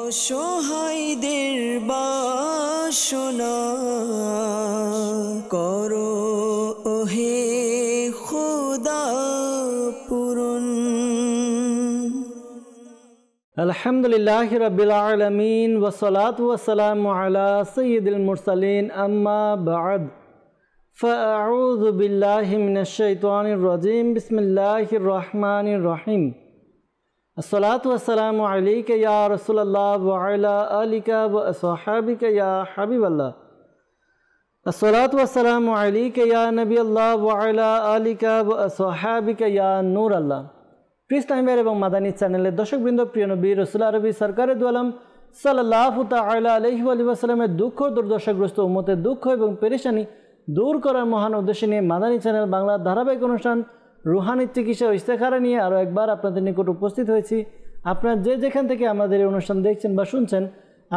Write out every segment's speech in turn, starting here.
অসহায়দের বাসনা করো ওহে খোদা পূরণ। আলহামদুলিল্লাহি রাব্বিল আলামিন ওয়াসসালাতু ওয়াসসালামু আলা সাইয়্যিদিল মুরসালিন আম্মা বা'দ ফাআউযু বিল্লাহি মিনাশ শাইতানির রাজীম বিসমিল্লাহির রহমানির রহিম। আসসালাতু ওয়াসসালামু আলাইকা ইয়া রাসূলুল্লাহ ওয়া আলা আলিকা ওয়া আসহাবিকা ইয়া হাবিবাল্লাহ। আসসালাতু ওয়াসসালামু আলাইকা ইয়া নবিয়াল্লাহ ওয়া আলা আলিকা ওয়া আসহাবিকা ইয়া নূরাল্লাহ। প্রিয় ইসলামী ভাই এবং মাদানী চ্যানেলের দর্শকবৃন্দ, প্রিয় নবী রাসূল আরবি সরকারে দু আলম সাল্লাল্লাহু তাআলা আলাইহি ওয়া সাল্লামের দুঃখ দুর্দশাগ্রস্ত উম্মতের দুঃখ এবং পেরেশানি দূর করার মহান উদ্দেশ্য নিয়ে মাদানী চ্যানেল বাংলার ধারাবাহিক অনুষ্ঠান রুহানি চিকিৎসা ও ইস্তেখারা নিয়ে আরও একবার আপনাদের নিকট উপস্থিত হয়েছি। আপনারা যে যেখান থেকে আমাদের এই অনুষ্ঠান দেখছেন বা শুনছেন,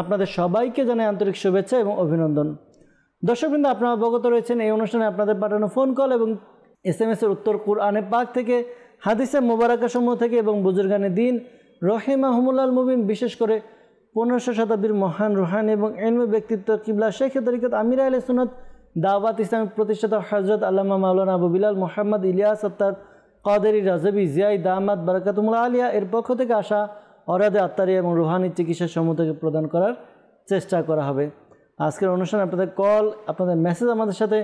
আপনাদের সবাইকে জানাই আন্তরিক শুভেচ্ছা এবং অভিনন্দন। দর্শকবৃন্দ, আপনারা অবগত রয়েছেন এই অনুষ্ঠানে আপনাদের পাঠানো ফোন কল এবং SMS-এর উত্তর কুরআনে পাক থেকে, হাদিসে মোবারকাসমূহ থেকে এবং বুজুর্গানে দিন রহিমাহুমুল্লাল মুবিন, বিশেষ করে 1500 শতাব্দীর মহান রুহানি এবং ইলমি ব্যক্তিত্ব কিবলা শেখ তরিকত আমির আহলে সুন্নাত দাওয়াত ইসলামের প্রতিষ্ঠাতা হযরত আল্লামা মাওলানা আবু বিলাল মোহাম্মদ ইলিয়াস আত্তার কাদেরী রাজবি জিয়াই দামাত বারাকাতুহুল আলিয়া এর পক্ষ থেকে আসা অরাদে আত্মারি এবং রুহানি চিকিৎসা সমূহ থেকে প্রদান করার চেষ্টা করা হবে। আজকের অনুষ্ঠানে আপনাদের কল, আপনাদের মেসেজ আমাদের সাথে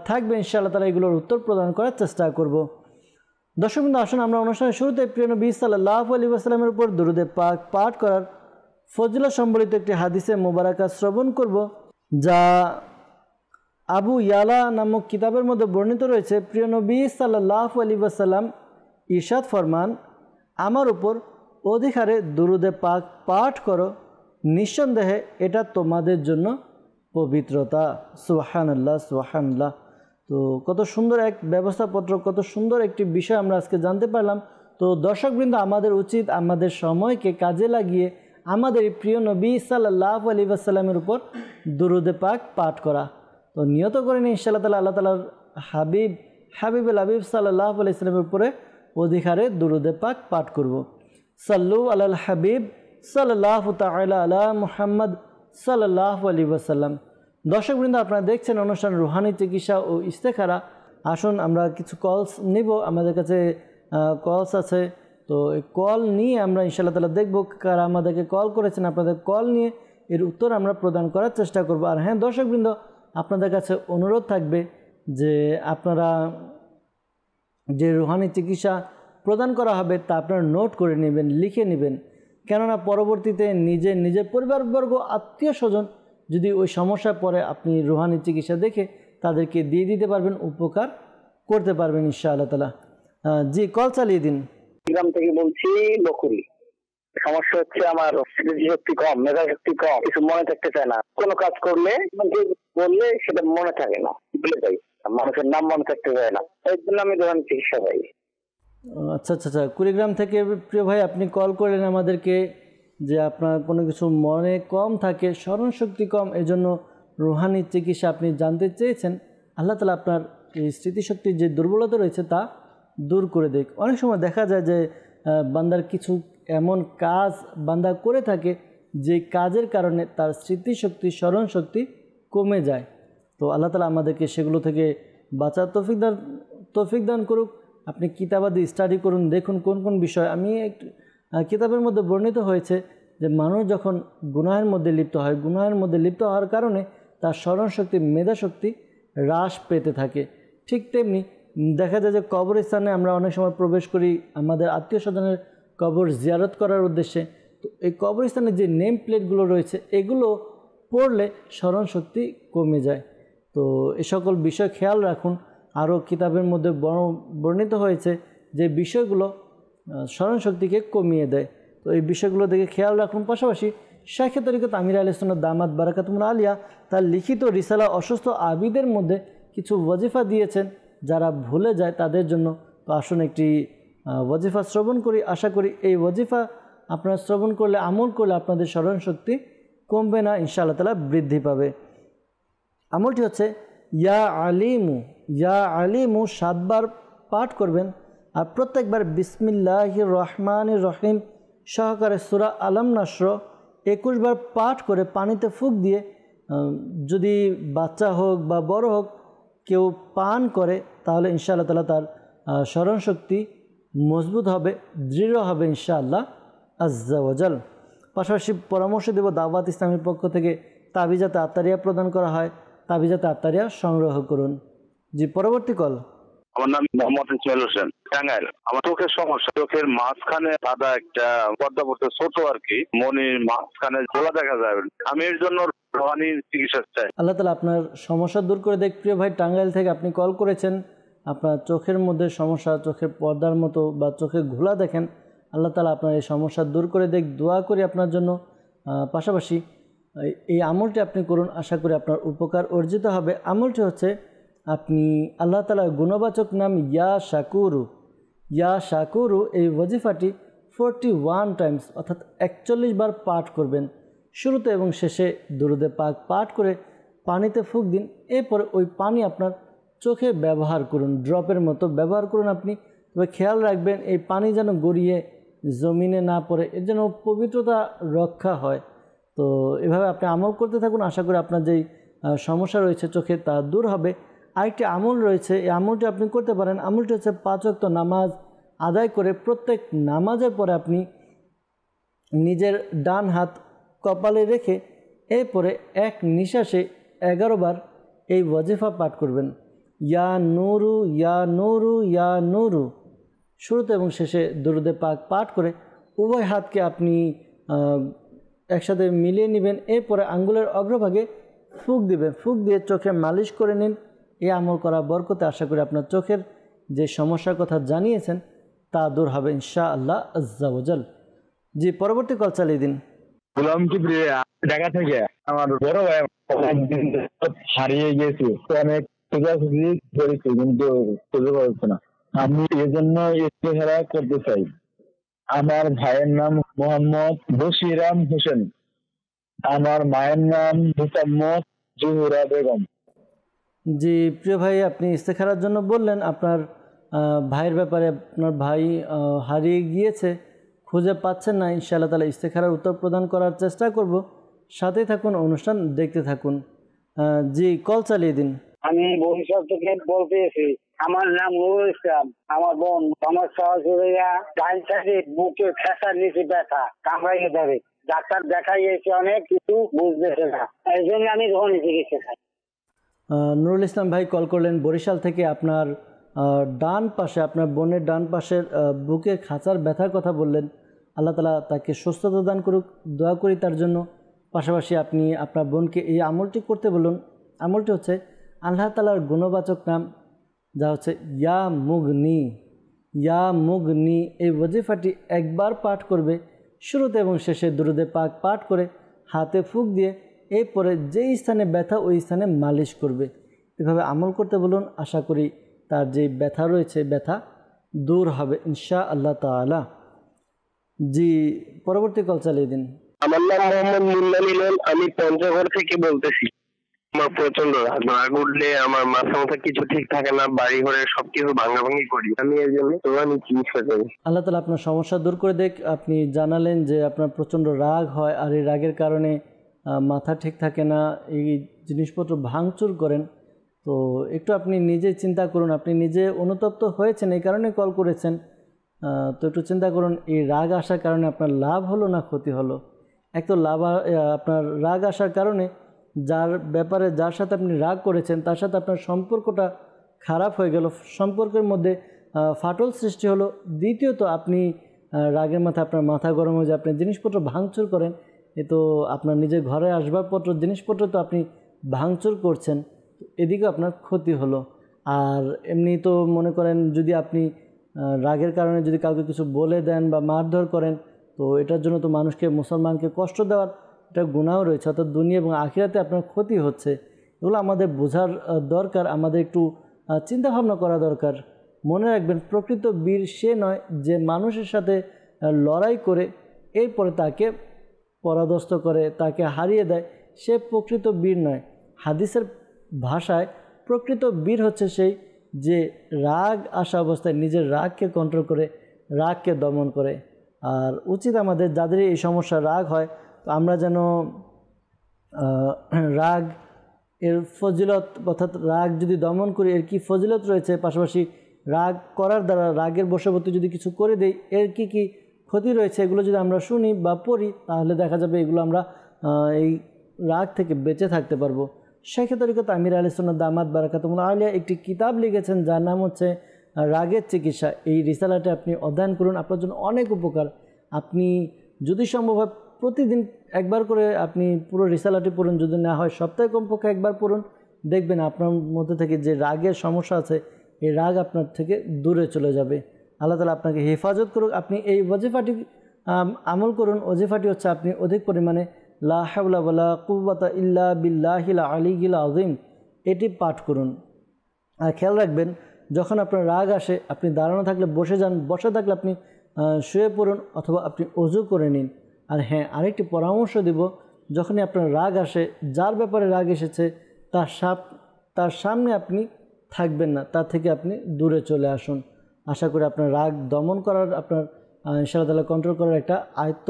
থাকবে ইনশাআল্লাহ। তারা এগুলোর উত্তর প্রদান করার চেষ্টা করব। দর্শকবৃন্দ, আসুন আমরা অনুষ্ঠানের শুরুতে প্রিয় নবী সাল্লাল্লাহু আলাইহি ওয়াসাল্লামের উপর দুরূদে পাক পাঠ করার ফজিলত সম্বলিত একটি হাদিসে মোবারকা শ্রবণ করব, যা আবু ইয়ালা নামক কিতাবের মধ্যে বর্ণিত রয়েছে। প্রিয় নবী সাল্লাল্লাহু আলাইহি ওয়াসাল্লাম ইরশাদ ফরমান, আমার উপর অধিকারে দুরূদে পাক পাঠ করো, নিঃসন্দেহে এটা তোমাদের জন্য পবিত্রতা। সুবহানাল্লাহ, সুবহানাল্লাহ। তো কত সুন্দর এক ব্যবস্থাপত্র, কত সুন্দর একটি বিষয় আমরা আজকে জানতে পারলাম। তো দর্শকবৃন্দ, আমাদের উচিত আমাদের সময়কে কাজে লাগিয়ে আমাদের প্রিয় নবী সাল্লাল্লাহু আলাইহি ওয়াসাল্লামের উপর দুরূদে পাক পাঠ করা। তো নিয়ত করে নিই ইনশাআল্লাহ তাআলা আল্লাহ তাআলার হাবিবুল হাবিব সাল্লাল্লাহু আলাইহি ওয়াসাল্লামের উপরে অধিকারে দুরূদে পাক পাঠ করব। সাল্লু আলাল হাবিব সাল্লাল্লাহু তাআলা আলা মুহাম্মদ সাল্লাল্লাহু আলাইহি ওয়াসাল্লাম। দর্শকবৃন্দ, আপনারা দেখছেন অনুষ্ঠান রুহানি চিকিৎসা ও ইস্তেখারা। আসুন আমরা কিছু কলস নিব, আমাদের কাছে কলস আছে। তো এই কল নিয়ে আমরা ইনশাআল্লাহ তাআলা দেখব কারা আমাদেরকে কল করেছেন। আপনাদের কল নিয়ে এর উত্তর আমরা প্রদান করার চেষ্টা করব। আর হ্যাঁ দর্শকবৃন্দ, আপনাদের কাছে অনুরোধ থাকবে যে আপনারা যে রুহানি চিকিৎসা প্রদান করা হবে তা আপনারা নোট করে নেবেন, লিখে নেবেন। কেননা পরবর্তীতে নিজের পরিবারবর্গ, আত্মীয় স্বজন যদি ওই সমস্যায় পড়ে, আপনি রুহানি চিকিৎসা দেখে তাদেরকে দিয়ে দিতে পারবেন, উপকার করতে পারবেন ইনশাআল্লাহ তাআলা। জি, কল চালিয়ে দিন। গ্রাম থেকে বলছি, বকুরি। সমস্যা হচ্ছে আমার স্মৃতিশক্তি কম, মেধা শক্তি কম, কিছু মনে থাকতে চায় না। কোনো কাজ করলে বললে সেটা মনে থাকে না, ভুলে যাই। মানুষের নাম মনে থাকতে চায় না, এই জন্য আমি রুহানি চিকিৎসা পাই। আচ্ছা আচ্ছা আচ্ছা, কুড়িগ্রাম থেকে প্রিয় ভাই আপনি কল করলেন আমাদেরকে যে আপনার কোনো কিছু মনে কম থাকে, স্মরণশক্তি কম, এই জন্য রুহানি চিকিৎসা আপনি জানতে চেয়েছেন। আল্লাহ তাআলা আপনার এই স্মৃতিশক্তির যে দুর্বলতা রয়েছে তা দূর করে দেখ। অনেক সময় দেখা যায় যে বান্দার কিছু এমন কাজ বান্দা করে থাকে যে কাজের কারণে তার স্মৃতিশক্তি, স্মরণশক্তি কমে যায়। তো আল্লাহ তাআলা আমাদেরকে সেগুলো থেকে বাঁচার তৌফিক দান করুক। আপনি কিতাবাদি স্টাডি করুন, দেখুন কোন কোন বিষয়। আমি একটু কিতাবের মধ্যে বর্ণিত হয়েছে যে মানুষ যখন গুনাহের মধ্যে লিপ্ত হয়, গুনাহের মধ্যে লিপ্ত হওয়ার কারণে তার স্মরণশক্তি, মেধাশক্তি হ্রাস পেতে থাকে। ঠিক তেমনি দেখা যায় যে কবরস্থানে আমরা অনেক সময় প্রবেশ করি আমাদের আত্মীয় স্বজনের কবর জিয়ারত করার উদ্দেশ্যে। তো এই কবরস্থানে যে নেম প্লেটগুলো রয়েছে এগুলো পড়লে স্মরণশক্তি কমে যায়। তো এ সকল বিষয় খেয়াল রাখুন। আরও কিতাবের মধ্যে বর্ণিত হয়েছে যে বিষয়গুলো স্মরণশক্তিকে কমিয়ে দেয়। তো এই বিষয়গুলো দেখে খেয়াল রাখুন। পাশাপাশি শেখ তরিকত আমির আহলে সুন্নাত দামাত বারাকাতুহুল আলিয়া তার লিখিত রিসালা অসুস্থ আবিদের মধ্যে কিছু ওয়াজিফা দিয়েছেন, যারা ভুলে যায় তাদের জন্য। তো আসুন একটি ওয়াজিফা শ্রবণ করি। আশা করি এই ওয়াজিফা আপনারা শ্রবণ করলে, আমল করলে আপনাদের স্মরণশক্তি কমবে না, ইনশাআল্লাহ তাআলা বৃদ্ধি পাবে। আমলটি হচ্ছে ইয়া আলিমু 7 বার পাঠ করবেন। আর প্রত্যেকবার বিসমিল্লাহির রহমানির রহিম সহকারে সূরা আলম নাসর 21 বার পাঠ করে পানিতে ফুঁক দিয়ে যদি বাচ্চা হোক বা বড় হোক কেউ পান করে তাহলে ইনশাআল্লাহ তাআলা তার স্মরণশক্তি মজবুত হবে, দৃঢ় হবে ইনশাআল্লাহ আজ্জা ওয়াজাল। পাশাপাশি পরামর্শ দেব দাওয়াত ইসলামের পক্ষ থেকে তাবিজাতে আত্মারিয়া প্রদান করা হয়, তাবিজাতে আত্মারিয়া সংগ্রহ করুন। জি, পরবর্তী কল। আমার নাম মোহাম্মদ ইসমাইল হোসেন, টাঙ্গাইল। আমার চোখের সমস্যা, চোখের মাঝখানে সাদা একটা পর্দা পড়তে, ছোট আর কি, মনির মাঝখানে খোলা দেখা যায়। আমি এর জন্য রোহানি চিকিৎসা চাই। আল্লাহ তাআলা আপনার সমস্যা দূর করে দেখ। প্রিয় ভাই, টাঙ্গাইল থেকে আপনি কল করেছেন, আপনার চোখের মধ্যে সমস্যা, চোখের পর্দার মতো বা চোখে ঘোলা দেখেন, আল্লাহ তাআলা আপনার এই সমস্যা দূর করে দেখ। দোয়া করি আপনার জন্য। পাশাপাশি এই আমলটি আপনি করুন, আশা করি আপনার উপকার অর্জিত হবে। আমলটি হচ্ছে আপনি আল্লাহ তাআলার গুণবাচক নাম ইয়া শাকুরু এই ওয়াজিফাটি 41 টাইমস অর্থাৎ 41 বার পাঠ করবেন। শুরুতে এবং শেষে দুরুদে পাক পাঠ করে পানিতে ফুঁক দিন। এরপরে ওই পানি আপনার চোখে ব্যবহার করুন, ড্রপের মতো ব্যবহার করুন আপনি। তবে খেয়াল রাখবেন এই পানি যেন গড়িয়ে জমিনে না পড়ে, এর যেন পবিত্রতা রক্ষা হয়। তো এভাবে আপনি আমল করতে থাকুন, আশা করি আপনার যেই সমস্যা রয়েছে চোখে তা দূর হবে। আরেকটি আমল রয়েছে, এই আমলটি আপনি করতে পারেন। আমলটি হচ্ছে 5 ওয়াক্ত নামাজ আদায় করে প্রত্যেক নামাজের পরে আপনি নিজের ডান হাত কপালে রেখে এরপরে এক নিঃশ্বাসে 11 বার এই ওয়াজিফা পাঠ করবেন। ইয়া নূরু ইয়া নূরু ইয়া নূরু। শুরুতে এবং শেষে দুরুদে পাক পাঠ করে উভয় হাতকে আপনি একসাথে মিলিয়ে নেবেন। এরপরে আঙ্গুলের অগ্রভাগে ফুঁক দিবেন, ফুঁক দিয়ে চোখে মালিশ করে নিন। এই আমল করা বরকতে আশা করি আপনার চোখের যে সমস্যার কথা জানিয়েছেন তা দূর হবে ইনশাআল্লাহ আজ্জা ওয়াজাল। জি, পরবর্তী কল চালিয়ে দিন। গোলাম কিবরিয়া, ঢাকা থেকে। আমার বড় ভাই হারিয়ে গেছে, অনেক খোঁজাখুঁজি করেছি কিন্তু খুঁজে পাচ্ছি না। আমি এজন্য ইস্তেহারা করতে চাই। আমার ভাইয়ের নাম মোহাম্মদ বশিরাম হোসেন, আমার মায়ের নাম মুসাম্মদ জুহুরা বেগম। জি প্রিয় ভাই, আপনি ইস্তেখারার জন্য বললেন, আপনার ভাইয়ের ব্যাপারে, আপনার ভাই হারিয়ে গিয়েছে, খুঁজে পাচ্ছেন না। ইনশাআল্লাহ তাআলা ইস্তেখারার উত্তর প্রদান করার চেষ্টা করব। সাথেই থাকুন, অনুষ্ঠান দেখতে থাকুন। জি, কল চালিয়ে দিন। আমি বরিশাল থেকে বলতেছি। আমার নাম নুরুল ইসলাম। আমার বোন সমস্যা হচ্ছে ডাইন সাইডে বুকে ফ্যাসার নিচে ব্যথা কামড়াইয়ে ধরে। ডাক্তার দেখাইয়েছে, অনেক কিছু বুঝতেছে না, এই জন্য আমি রোহানি চিকিৎসা চাই। নুরুল ইসলাম ভাই কল করলেন বরিশাল থেকে। আপনার ডান পাশে, আপনার বোনের ডান পাশের বুকে খাঁচার ব্যথার কথা বললেন। আল্লাহ তাআলা তাকে সুস্থতা দান করুক, দোয়া করি তার জন্য। পাশাপাশি আপনি আপনার বোনকে এই আমলটি করতে বলুন। আমলটি হচ্ছে আল্লাহ তাআলার গুণবাচক নাম, যা হচ্ছে ইয়া মুগনি। এই ওয়াজিফাটি একবার পাঠ করবে। শুরুতে এবং শেষে দুরুদে পাক পাঠ করে হাতে ফুঁক দিয়ে এরপরে যেই স্থানে ব্যথা ওই স্থানে মালিশ করবে। এভাবে আমল করতে বলুন, আশা করি তার যে ব্যথা রয়েছে ব্যথা দূর হবে ইনশাআল্লাহ তাআলা। জি, পরবর্তী কল চালিয়ে দিন। আমার নাম মোহাম্মদ মুন্না মিলন, আমি পঞ্চগড় থেকে বলতেছি। আমার প্রচন্ড রাগ উঠলে আমার মাথা মাথা কিছু ঠিক থাকে না, বাড়ি ঘরে সবকিছু ভাঙাভাঙি করি। আমি এই জন্য রোহানি চিকিৎসা চাই। আল্লাহ তাআলা আপনার সমস্যা দূর করে দেখ। আপনি জানালেন যে আপনার প্রচণ্ড রাগ হয়, আর এই রাগের কারণে মাথা ঠিক থাকে না, এই জিনিসপত্র ভাঙচুর করেন। তো একটু আপনি নিজে চিন্তা করুন, আপনি নিজে অনুতপ্ত হয়েছেন, এই কারণে কল করেছেন। তো একটু চিন্তা করুন, এই রাগ আসার কারণে আপনার লাভ হলো না ক্ষতি হলো। এক তো লাভ, আপনার রাগ আসার কারণে যার ব্যাপারে, যার সাথে আপনি রাগ করেছেন তার সাথে আপনার সম্পর্কটা খারাপ হয়ে গেল, সম্পর্কের মধ্যে ফাটল সৃষ্টি হলো। দ্বিতীয়ত আপনি রাগের মাথায় আপনার মাথা গরম হয়ে যায়, আপনি জিনিসপত্র ভাঙচুর করেন। এ তো আপনার নিজের ঘরে আসবাবপত্র, জিনিসপত্র তো আপনি ভাঙচুর করছেন, এদিকেও আপনার ক্ষতি হলো। আর এমনি তো মনে করেন যদি আপনি রাগের কারণে যদি কাউকে কিছু বলে দেন বা মারধর করেন, তো এটার জন্য তো মানুষকে, মুসলমানকে কষ্ট দেওয়ার এটা গুনাহ রয়েছে, অর্থাৎ দুনিয়া এবং আখিরাতে আপনার ক্ষতি হচ্ছে। এগুলো আমাদের বোঝার দরকার, আমাদের একটু চিন্তাভাবনা করা দরকার। মনে রাখবেন, প্রকৃত বীর সে নয় যে মানুষের সাথে লড়াই করে এরপরে তাকে পরাদস্ত করে, তাকে হারিয়ে দেয়, সে প্রকৃত বীর নয়। হাদিসের ভাষায় প্রকৃত বীর হচ্ছে সেই যে রাগ আসা অবস্থায় নিজের রাগকে কন্ট্রোল করে, রাগকে দমন করে। আর উচিত আমাদের, যাদের এই সমস্যা রাগ হয়, তো আমরা যেন রাগ এর ফজিলত অর্থাৎ রাগ যদি দমন করি এর কি ফজিলত রয়েছে, পাশাপাশি রাগ করার দ্বারা রাগের বশবর্তী যদি কিছু করে দেই এর কি কি ক্ষতি রয়েছে, এগুলো যদি আমরা শুনি বা পড়ি তাহলে দেখা যাবে এগুলো আমরা এই রাগ থেকে বেঁচে থাকতে পারবো। শেখ তরিকত আমির আহলে সুন্নাত দামাত বারাকাতুহুল্লাহ আলিয়া একটি কিতাব লিখেছেন যার নাম হচ্ছে রাগের চিকিৎসা। এই রিসালাটি আপনি অধ্যয়ন করুন, আপনার জন্য অনেক উপকার। আপনি যদি সম্ভব হয় প্রতিদিন একবার করে আপনি পুরো রিসালাটি পড়ুন, যদি না হয় সপ্তাহে কমপক্ষে একবার পড়ুন, দেখবেন আপনার মধ্যে থেকে যে রাগের সমস্যা আছে এই রাগ আপনার থেকে দূরে চলে যাবে। আল্লাহ তাআলা আপনাকে হেফাজত করুক। আপনি এই ওয়াজিফাটি আমল করুন। ওয়াজিফাটি হচ্ছে আপনি অধিক পরিমাণে লা হাওলা ওয়ালা কুওয়াতা ইল্লা বিল্লাহিল আলিয়্যিল আযীম এটি পাঠ করুন। আর খেয়াল রাখবেন যখন আপনার রাগ আসে আপনি দাঁড়ানো থাকলে বসে যান, বসে থাকলে আপনি শুয়ে পড়ুন অথবা আপনি ওযু করে নিন। আর হ্যাঁ, আরেকটি পরামর্শ দিব, যখনই আপনার রাগ আসে, যার ব্যাপারে রাগ এসেছে তার সামনে আপনি থাকবেন না, তার থেকে আপনি দূরে চলে আসুন। আশা করি আপনার রাগ দমন করার, আপনার ইনশাআল্লাহ তাআলা কন্ট্রোল করার একটা আয়ত্ত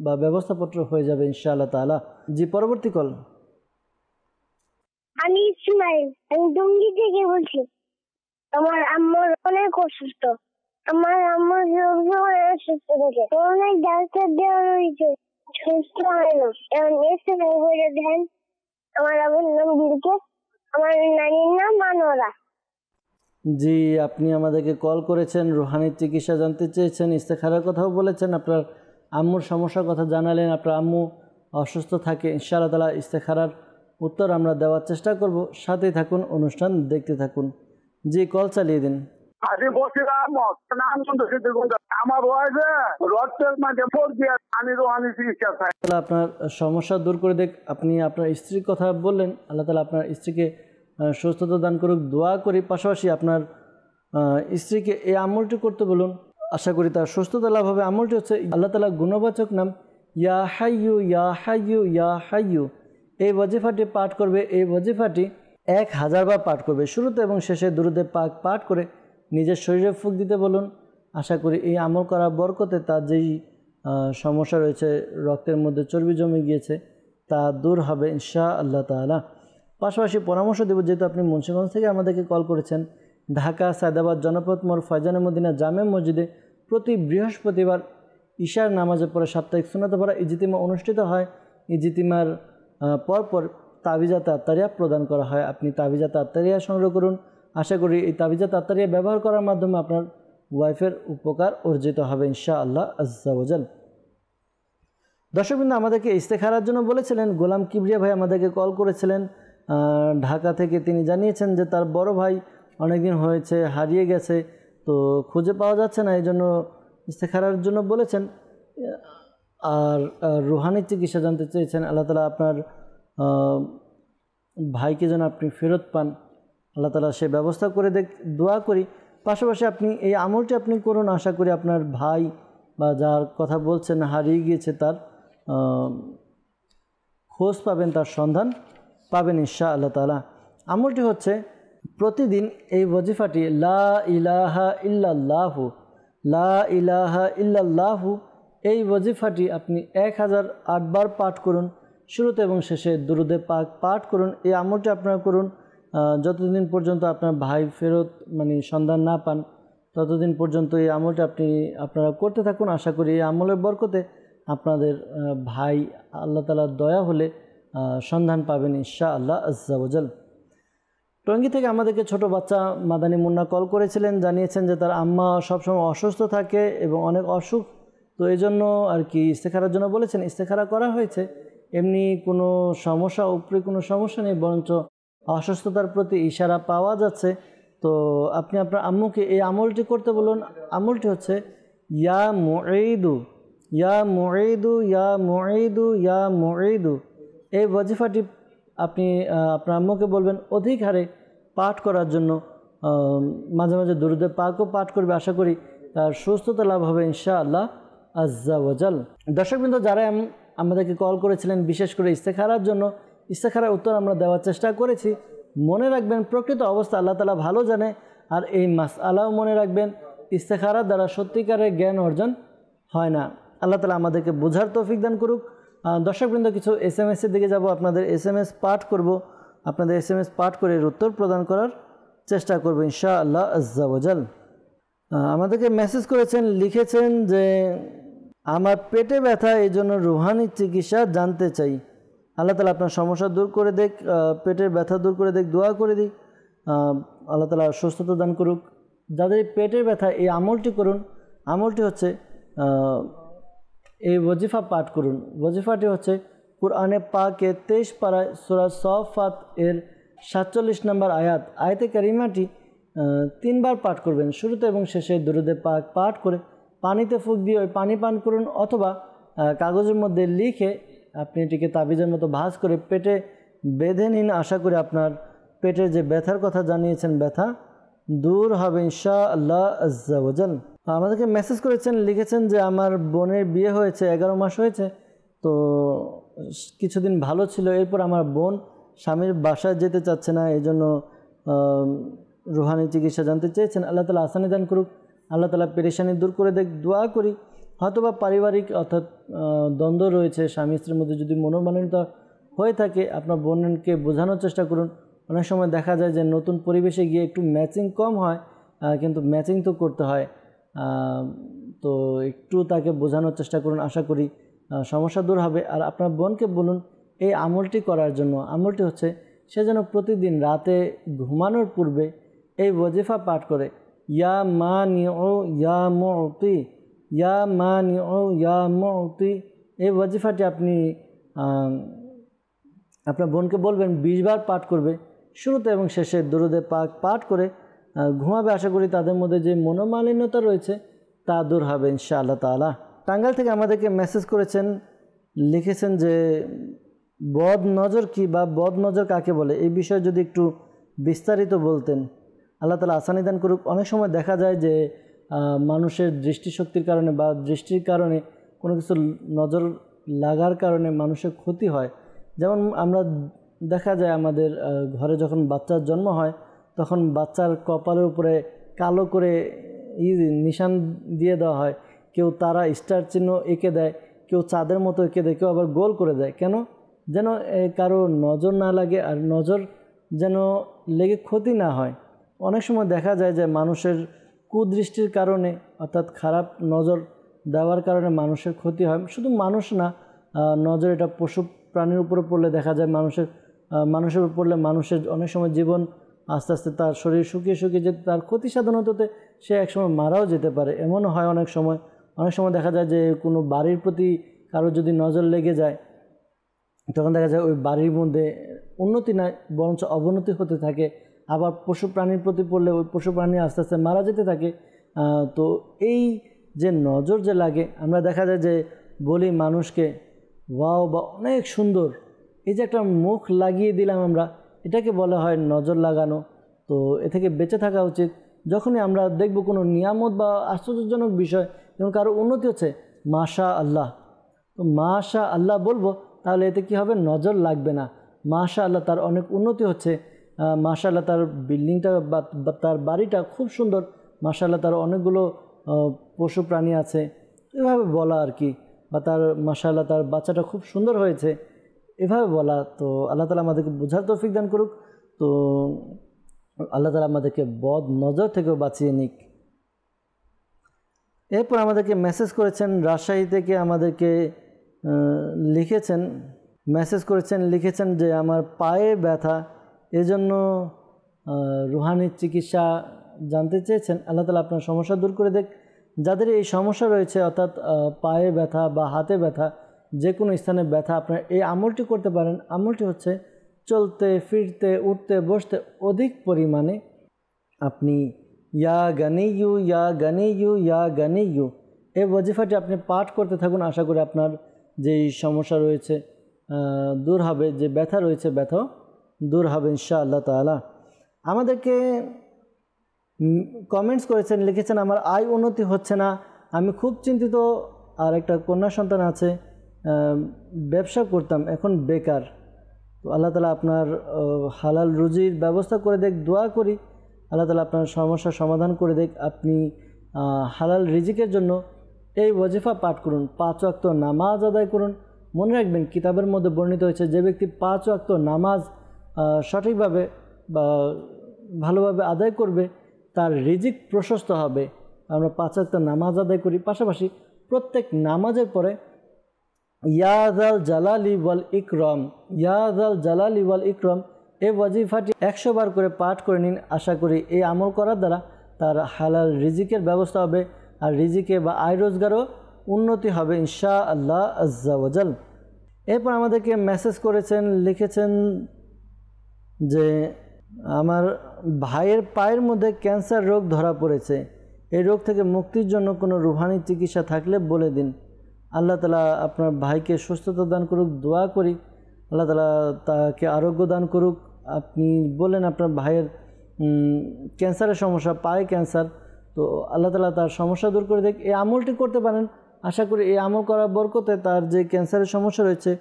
বা ব্যবস্থাপত্র হয়ে যাবে ইনশাআল্লাহ তাআলা। জি, পরবর্তী কল। আমি ইসমাইল, আমি ডুঙ্গি থেকে বলছি। আমার আম্মুর অনেক অসুস্থ, আমার আম্মু সবসময় অসুস্থ থাকে, অনেক ডাক্তার দেওয়া রয়েছে, সুস্থ হয় না। এখন এসে বলে দেন আমার আম্মুর নাম বিলকিস, আমার নানির নাম মানোরা। জি, আপনি আমাদেরকে কল করেছেন, রুহানির চিকিৎসা জানতে চেয়েছেন, ইস্তেখারার কথাও বলেছেন, আপনার আম্মুর সমস্যার কথা জানালেন, আপনার আম্মু অসুস্থ থাকে। ইনশাআল্লাহ তাআলা ইস্তেখারার উত্তর আমরা দেওয়ার চেষ্টা করব। সাথেই থাকুন, অনুষ্ঠান দেখতে থাকুন। জি, কল চালিয়ে দিন। আমার রক্তের মাঝে আমি রোহানি চিকিৎসা চাই। আপনার সমস্যা দূর করে দেখ। আপনি আপনার স্ত্রীর কথা বললেন, আল্লাহ তাআলা আপনার স্ত্রীকে সুস্থতা দান করুক, দোয়া করি। পাশাপাশি আপনার স্ত্রীকে এই আমলটি করতে বলুন, আশা করি তার সুস্থতা লাভ হবে। আমলটি হচ্ছে আল্লাহ তাআলা গুণবাচক নাম ইয়া হাইয়ু ইয়া হাইয়ু ইয়া হাইয়ু। এই ওয়াজিফাটি পাঠ করবে, এই ওয়াজিফাটি 1000 বার পাঠ করবে। শুরুতে এবং শেষে দুরূদে পাক পাঠ করে নিজের শরীরে ফুঁক দিতে বলুন। আশা করি এই আমল করার বরকতে তার যেই সমস্যা রয়েছে, রক্তের মধ্যে চর্বি জমে গিয়েছে, তা দূর হবে ইনশাআল্লাহ তাআলা। পাশাপাশি পরামর্শ দেব, যেহেতু আপনি মুন্সিগঞ্জ থেকে আমাদেরকে কল করেছেন, ঢাকা সায়দাবাদ জনপথ মোড় ফয়জানে মদিনা জামে মসজিদে প্রতি বৃহস্পতিবার ইশার নামাজের পরে সাপ্তাহিক সুন্নাত পড়া ইজতিমা অনুষ্ঠিত হয়। ইজতিমার পরপর তাবিজাত আত্তারিয়া প্রদান করা হয়। আপনি তাবিজাত আত্তারিয়া সংগ্রহ করুন। আশা করি এই তাবিজাত আত্তারিয়া ব্যবহার করার মাধ্যমে আপনার ওয়াইফের উপকার অর্জিত হবে ইনশাআল্লাহ আজ্জা ওয়াজাল। দর্শকবৃন্দ, আমাদেরকে ইস্তেখারার জন্য বলেছিলেন গোলাম কিবরিয়া ভাই, আমাদেরকে কল করেছিলেন ঢাকা থেকে। তিনি জানিয়েছেন যে তার বড় ভাই অনেকদিন হয়েছে হারিয়ে গেছে, তো খুঁজে পাওয়া যাচ্ছে না, এই জন্য ইস্তেখারার জন্য বলেছেন। আর রুহানি চিকিৎসা জানতে চেয়েছেন। আল্লাহ তাআলা আপনার ভাইকে যেন আপনি ফেরত পান, আল্লাহ তাআলা সে ব্যবস্থা করে দোয়া করি। পাশাপাশি আপনি এই আমলটি আপনি করুন। আশা করি আপনার ভাই বা যার কথা বলছেন হারিয়ে গিয়েছে তার খোঁজ পাবেন, তার সন্ধান পাবেন ইনশাআল্লাহ তাআলা। আমলটি হচ্ছে প্রতিদিন এই ওয়াজিফাটি লা ইলাহা ইল্লাল্লাহু, লা ইলাহা ইল্লাল্লাহু, এই ওয়াজিফাটি আপনি 1008 বার পাঠ করুন। শুরুতে এবং শেষে দুরূদে পাক পাঠ করুন। এই আমলটি আপনারা করুন যতদিন পর্যন্ত আপনার ভাই ফেরত সন্ধান না পান, ততদিন পর্যন্ত এই আমলটি আপনারা করতে থাকুন। আশা করি এই আমলের বরকতে আপনাদের ভাই আল্লাহ তাআলার দয়া হলে সন্ধান পাবেন ইনশাআল্লাহ আজ্জা ওয়াজাল। টঙ্গী থেকে আমাদেরকে ছোট বাচ্চা মাদানী মুন্না কল করেছিলেন, জানিয়েছেন যে তার আম্মা সবসময় অসুস্থ থাকে এবং অনেক অসুখ, তো এই জন্য আর কি ইস্তেখারার জন্য বলেছেন। ইস্তেখারা করা হয়েছে, এমনি কোনো সমস্যা, উপরে কোনো সমস্যা নেই, বরঞ্চ অসুস্থতার প্রতি ইশারা পাওয়া যাচ্ছে। তো আপনি আপনার আম্মুকে এই আমলটি করতে বলুন। আমলটি হচ্ছে ইয়া মুঈদু ইয়া মুঈদু ইয়া মুঈদু ইয়া মুঈদু। এই ওয়াজিফাটি আপনি আপনার আম্মুকে বলবেন অধিক হারে পাঠ করার জন্য। মাঝে মাঝে দুরূদে পাকও পাঠ করবে। আশা করি তার সুস্থতা লাভ হবে ইনশাআল্লাহ আজ্জা ওয়াজাল। দর্শকবৃন্দ, যারা আমাদেরকে কল করেছিলেন বিশেষ করে ইস্তেখারার জন্য, ইস্তেখারার উত্তর আমরা দেওয়ার চেষ্টা করেছি। মনে রাখবেন প্রকৃত অবস্থা আল্লাহ তাআলা ভালো জানে। আর এই মাসআলাও মনে রাখবেন, ইস্তেখারার দ্বারা সত্যিকারের জ্ঞান অর্জন হয় না। আল্লাহ তাআলা আমাদেরকে বোঝার তৌফিক দান করুক। দর্শকবৃন্দ, কিছু SMS এর দিকে যাব, আপনাদের SMS পাঠ করব, আপনাদের SMS পাঠ করে এর উত্তর প্রদান করার চেষ্টা করব ইনশাআল্লাহ আজ্জা ওয়াজাল। আমাদেরকে মেসেজ করেছেন, লিখেছেন যে আমার পেটে ব্যথা, এই জন্য রুহানি চিকিৎসা জানতে চাই। আল্লাহ তাআলা আপনার সমস্যা দূর করে দেখ, পেটের ব্যথা দূর করে দেখ, দোয়া করে দিই আল্লাহ তাআলা সুস্থতা দান করুক। যাদের পেটের ব্যথা, এই আমলটি করুন। আমলটি হচ্ছে এই ওয়াজিফা পাঠ করুন। ওয়াজিফাটি হচ্ছে কুরআনে পাকে 23 পারা সূরা সাফাত এর 47 নম্বর আয়াতে কারিমাটি 3 বার পাঠ করবেন। শুরুতে এবং শেষে দুরুদে পাক পাঠ করে পানিতে ফুঁক দিয়ে ওই পানি পান করুন, অথবা কাগজের মধ্যে লিখে আপনি এটিকে তাবিজের মতো ভাঁজ করে পেটে বেঁধে নিন। আশা করি আপনার পেটের যে ব্যথার কথা জানিয়েছেন, ব্যথা দূর হবে ইনশাআল্লাহ আজ্জা ওয়াজাল। আমাদেরকে মেসেজ করেছেন, লিখেছেন যে আমার বোনের বিয়ে হয়েছে, 11 মাস হয়েছে, তো কিছুদিন ভালো ছিল, এরপর আমার বোন স্বামীর বাসায় যেতে চাচ্ছে না, এই জন্য রুহানি চিকিৎসা জানতে চেয়েছেন। আল্লাহ তাআলা আসানি দান করুক, আল্লাহ তাআলা পেরেশানি দূর করে দেখ, দোয়া করি। হয়তোবা পারিবারিক অর্থাৎ দ্বন্দ্ব রয়েছে, স্বামী স্ত্রীর মধ্যে যদি মনোমালিন্যতা হয়ে থাকে, আপনার বোনকে বোঝানোর চেষ্টা করুন। অনেক সময় দেখা যায় যে নতুন পরিবেশে গিয়ে একটু ম্যাচিং কম হয়, কিন্তু ম্যাচিং তো করতে হয়, তো একটু তাকে বোঝানোর চেষ্টা করুন। আশা করি সমস্যা দূর হবে। আর আপনার বোনকে বলুন এই আমলটি করার জন্য। আমলটি হচ্ছে সে যেন প্রতিদিন রাতে ঘুমানোর পূর্বে এই ওয়াজিফা পাঠ করে, ইয়া মানিউ ইয়া মুতি, ইয়া মানিউ ইয়া মুতি। এই ওয়াজিফাটি আপনি আপনার বোনকে বলবেন 20 বার পাঠ করবে, শুরুতে এবং শেষে দুরুদে পাক পাঠ করে ঘুমাবে। আশা করি তাদের মধ্যে যে মনোমালিন্যতা রয়েছে তা দূর হবে ইনশাআল্লাহ তাআলা। টাঙ্গাইল থেকে আমাদেরকে মেসেজ করেছেন, লিখেছেন যে বদ নজর কি বা বদ নজর কাকে বলে, এই বিষয়ে যদি একটু বিস্তারিত বলতেন। আল্লাহ তাআলা আসানি দান করুক। অনেক সময় দেখা যায় যে মানুষের দৃষ্টিশক্তির কারণে বা দৃষ্টির কারণে কোনো কিছু নজর লাগার কারণে মানুষের ক্ষতি হয়। যেমন আমরা দেখা যায় আমাদের ঘরে যখন বাচ্চার জন্ম হয়, তখন বাচ্চার কপালের উপরে কালো করে নিশান দিয়ে দেওয়া হয়। কেউ তারা স্টার চিহ্ন এঁকে দেয়, কেউ চাঁদের মতো এঁকে দেয়, কেউ আবার গোল করে দেয়। কেন? যেন কারো নজর না লাগে, আর নজর যেন লেগে ক্ষতি না হয়। অনেক সময় দেখা যায় যে মানুষের কুদৃষ্টির কারণে অর্থাৎ খারাপ নজর দেওয়ার কারণে মানুষের ক্ষতি হয়। শুধু মানুষ না, নজর এটা পশু প্রাণীর উপরে পড়লে দেখা যায় মানুষের উপর পড়লে মানুষের অনেক সময় জীবন আস্তে আস্তে তার শরীর শুকিয়ে যে তার ক্ষতি সাধন হতে সে একসময় মারাও যেতে পারে। এমনও হয় অনেক সময় দেখা যায় যে কোনো বাড়ির প্রতি কারো যদি নজর লেগে যায়, তখন দেখা যায় ওই বাড়ির মধ্যে উন্নতি নয় বরঞ্চ অবনতি হতে থাকে। আবার পশু প্রাণীর প্রতি পড়লে ওই পশু প্রাণী আস্তে আস্তে মারা যেতে থাকে। তো এই যে নজর যে লাগে, আমরা দেখা যায় যে বলি মানুষকে ওয়াও বা অনেক সুন্দর, এই যে একটা মুখ লাগিয়ে দিলাম আমরা, এটাকে বলা হয় নজর লাগানো। তো এ থেকে বেঁচে থাকা উচিত। যখনই আমরা দেখব কোনো নিয়ামত বা আশ্চর্যজনক বিষয়, যেমন কারো উন্নতি হচ্ছে, মাশা আল্লাহ, তো মাশা আল্লাহ বলবো, তাহলে এতে কি হবে? নজর লাগবে না। মাশা আল্লাহ তার অনেক উন্নতি হচ্ছে, মাশা আল্লাহ তার বিল্ডিংটা বা তার বাড়িটা খুব সুন্দর, মাশা আল্লাহ তার অনেকগুলো পশু প্রাণী আছে, এভাবে বলা আর কি। বা তার মাশা আল্লাহ তার বাচ্চাটা খুব সুন্দর হয়েছে, এভাবে বলা। তো আল্লাহ তাআলা আমাদেরকে বোঝার তৌফিক দান করুক। তো আল্লাহ তাআলা আমাদেরকে বদ নজর থেকেও বাঁচিয়ে নিক। এরপর আমাদেরকে মেসেজ করেছেন রাজশাহী থেকে, আমাদেরকে লিখেছেন যে আমার পায়ে ব্যথা, এজন্য রুহানি চিকিৎসা জানতে চেয়েছেন। আল্লাহ তাআলা আপনার সমস্যা দূর করে দেখ। যাদের এই সমস্যা রয়েছে অর্থাৎ পায়ে ব্যথা বা হাতে ব্যথা, যে কোনো স্থানে ব্যথা, আপনারা এই আমলটি করতে পারেন। আমলটি হচ্ছে চলতে ফিরতে উঠতে বসতে অধিক পরিমাণে আপনি ইয়া গানিয়ু ইয়া গানিয়ু ইয়া গানিয়ু এই ওয়াজিফাটি আপনি পাঠ করতে থাকুন। আশা করি আপনার যেই সমস্যা রয়েছে দূর হবে, যে ব্যথা রয়েছে ব্যথাও দূর হবে ইনশাআল্লাহ তাআলা। আমাদেরকে কমেন্টস করেছেন, লিখেছেন আমার আয় উন্নতি হচ্ছে না, আমি খুব চিন্তিত, আর একটা কন্যা সন্তান আছে, ব্যবসা করতাম, এখন বেকার। তো আল্লাহ তাআলা আপনার হালাল রুজির ব্যবস্থা করে দেখ, দোয়া করি আল্লাহ তাআলা আপনার সমস্যার সমাধান করে দেখ। আপনি হালাল রিজিকের জন্য এই ওয়াজিফা পাঠ করুন, 5 ওয়াক্ত নামাজ আদায় করুন, মনে রাখবেন কিতাবের মধ্যে বর্ণিত হয়েছে যে ব্যক্তি 5 ওয়াক্ত নামাজ সঠিকভাবে বা ভালোভাবে আদায় করবে তার রিজিক প্রশস্ত হবে। আমরা 5 ওয়াক্ত নামাজ আদায় করি, পাশাপাশি প্রত্যেক নামাজের পরে ইয়া যাল জালালি ওয়াল ইকরাম, ইয়া যাল জালালি ওয়াল ইকরাম এই ওয়াজিফাটি 100 বার করে পাঠ করে নিন। আশা করি এই আমল করার দ্বারা তার হালাল রিজিকের ব্যবস্থা হবে আর রিজিকে বা আয় রোজগারও উন্নতি হবে ইনশাআল্লাহ আজ্জা ওয়াজাল। এরপর আমাদেরকে মেসেজ করেছেন, লিখেছেন যে আমার ভাইয়ের পায়ের মধ্যে ক্যান্সার রোগ ধরা পড়েছে, এই রোগ থেকে মুক্তির জন্য কোনো রুহানি চিকিৎসা থাকলে বলে দিন। আল্লাহ তাআলা আপনার ভাইকে সুস্থতা দান করুক, দোয়া করি আল্লাহ তাআলা তাকে আরোগ্য দান করুক। আপনি বলেন আপনার ভাইয়ের ক্যান্সারের সমস্যা, পায়ে ক্যান্সার, তো আল্লাহ তাআলা তার সমস্যা দূর করে দেখ। এই আমলটি করতে পারেন, আশা করি এই আমল করার বরকতে তার যে ক্যান্সারের সমস্যা রয়েছে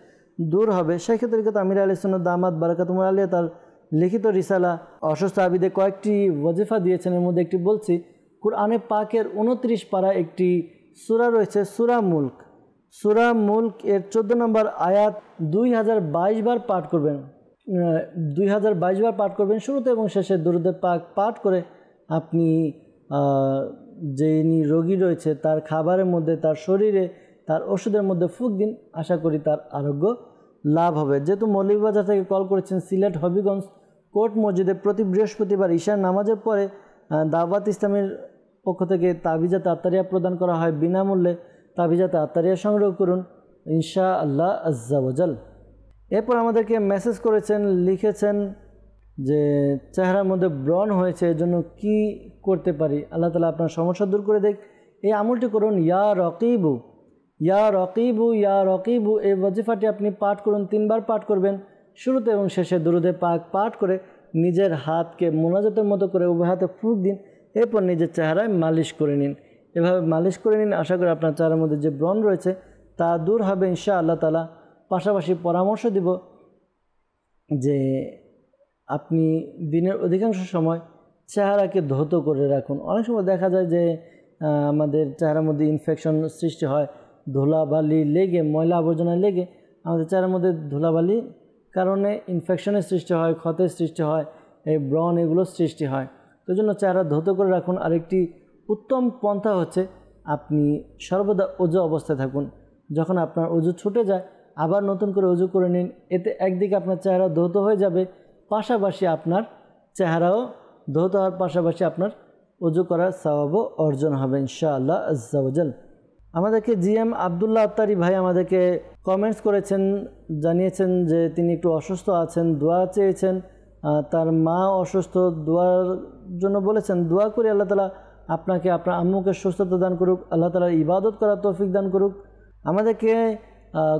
দূর হবে। সেই ক্ষেত্রে আমির আহলে সুন্নাত দামাত বারাকাতুহুম আলাইহি তার লিখিত রিসালা অসুস্থ আবিদে কয়েকটি ওয়াজিফা দিয়েছেন। এর মধ্যে একটি বলছি, কুরআনে পাকের 29 পারা একটি সূরা রয়েছে সূরা মুলক। সূরা মুলক এর 14 নম্বর আয়াত 2022 বার পাঠ করবেন, 2022 বার পাঠ করবেন। শুরুতে এবং শেষে দুরূদে পাক পাঠ করে আপনি যিনি রোগী রয়েছে তার খাবারের মধ্যে, তার শরীরে, তার ওষুধের মধ্যে ফুঁক দিন। আশা করি তার আরোগ্য লাভ হবে। যেহেতু মৌলভীবাজার থেকে কল করেছেন, সিলেট হবিগঞ্জ কোর্ট মসজিদে প্রতি বৃহস্পতিবার ঈশার নামাজের পরে দাওয়াত ইসলামের পক্ষ থেকে তাবিজাত আত্তারিয়া প্রদান করা হয় বিনামূল্যে। তাবিজাত আত্তারিয়া সংগ্রহ করুন ইনশাআল্লাহ আজ্জা ওয়াজাল। এরপর আমাদেরকে মেসেজ করেছেন, লিখেছেন যে চেহারার মধ্যে ব্রণ হয়েছে, এর জন্য কী করতে পারি? আল্লাহ তাআলা আপনার সমস্যা দূর করে দেখ। এই আমলটি করুন, ইয়া রকিবু, ইয়া রকিবু, ইয়া রকিবু এই ওয়াজিফাটি আপনি পাঠ করুন। 3 বার পাঠ করবেন, শুরুতে এবং শেষে দুরূদে পাক পাঠ করে নিজের হাতকে মোনাজাতের মতো করে উভয় হাতে ফুঁক দিন। এরপর নিজের চেহারায় মালিশ করে নিন। এভাবে মালিশ করে নিন, আশা করি আপনার চেহারার মধ্যে যে ব্রণ রয়েছে তা দূর হবে ইনশাআল্লাহ তাআলা। পাশাপাশি পরামর্শ দিব যে আপনি দিনের অধিকাংশ সময় চেহারাকে ধৌত করে রাখুন। অনেক সময় দেখা যায় যে আমাদের চেহারার মধ্যে ইনফেকশন সৃষ্টি হয়, ধুলাবালি লেগে, ময়লা আবর্জনা লেগে আমাদের চেহারার মধ্যে ধুলাবালি কারণে ইনফেকশনের সৃষ্টি হয়, ক্ষতের সৃষ্টি হয়, এই ব্রণ এগুলো সৃষ্টি হয়। তো জন্য চেহারা ধৌত করে রাখুন। আরেকটি উত্তম পন্থা হচ্ছে আপনি সর্বদা অজু অবস্থায় থাকুন। যখন আপনার অজু ছুটে যায় আবার নতুন করে অজু করে নিন। এতে একদিকে আপনার চেহারা ধৌত হয়ে যাবে, পাশাপাশি আপনার চেহারাও ধৌত হওয়ার পাশাপাশি আপনার অজু করার সওয়াবও অর্জন হবে ইনশাআল্লাহ আজ্জা ওয়াজাল। আমাদেরকে জিএম আব্দুল্লাহ আত্তারি ভাই আমাদেরকে কমেন্টস করেছেন, জানিয়েছেন যে তিনি একটু অসুস্থ আছেন, দোয়া চেয়েছেন। তার মা অসুস্থ, দোয়ার জন্য বলেছেন। দোয়া করি আল্লাহ তাআলা আপনাকে, আপনার আম্মুকে সুস্থতা দান করুক, আল্লাহ তাআলার ইবাদত করার তৌফিক দান করুক। আমাদেরকে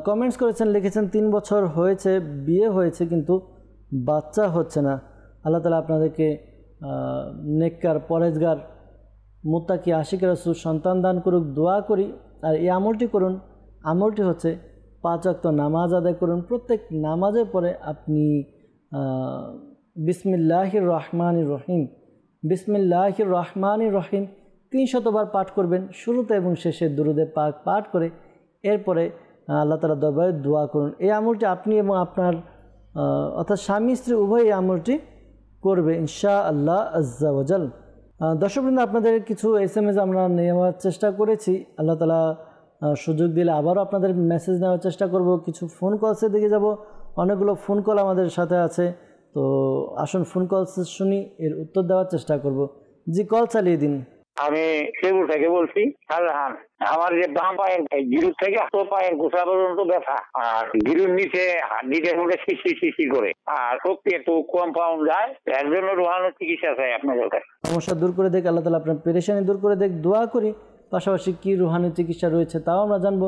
কমেন্টস করেছেন, লিখেছেন 3 বছর হয়েছে, বিয়ে হয়েছে কিন্তু বাচ্চা হচ্ছে না। আল্লাহ তাআলা আপনাদেরকে নেককার, পরেজগার, মুত্তাকি, আশিক রাসূল সন্তান দান করুক, দোয়া করি। আর এই আমলটি করুন, আমলটি হচ্ছে 5 ওয়াক্ত নামাজ আদায় করুন। প্রত্যেক নামাজের পরে আপনি বিসমিল্লাহির রহমানির রহিম, বিসমিল্লাহির রহমানির রহিম 300 বার পাঠ করবেন। শুরুতে এবং শেষে দুরূদে পাক পাঠ করে এরপরে আল্লাহ তাআলার দরবারে দোয়া করুন। এই আমলটি আপনি এবং আপনার অর্থাৎ স্বামী স্ত্রী উভয় এই আমলটি করবে ইনশাআল্লাহ আজ্জা ওয়াজাল। দর্শকবৃন্দ, আপনাদের কিছু SMS আমরা নেওয়ার চেষ্টা করেছি। আল্লাহ তাআলা সুযোগ দিলে আবারও আপনাদের মেসেজ নেওয়ার চেষ্টা করব। কিছু ফোন কলসের দিকে যাব, অনেকগুলো ফোন কল আমাদের সাথে আছে, তো আসুন ফোন কল শুনি, এর উত্তর দেওয়ার চেষ্টা করব। জি, কল চালিয়ে দিন। আমি সেগুল থেকে বলছি, শাহজাহান। আমার যে বাম পায়ের গিরুর থেকে হাত পায়ের গোসা পর্যন্ত ব্যথা, আর গিরুর নিচে হাড্ডিদের মধ্যে শিশি করে, আর শক্তি একটু কম পাওয়া যায়। এর জন্য রোহানো চিকিৎসা চাই আপনাদের কাছে। সমস্যা দূর করে দেখ আল্লাহ তাআলা, আপনার পেরেশানি দূর করে দেখ, দোয়া করি। পাশাপাশি কি রুহানি চিকিৎসা রয়েছে তাও আমরা জানবো।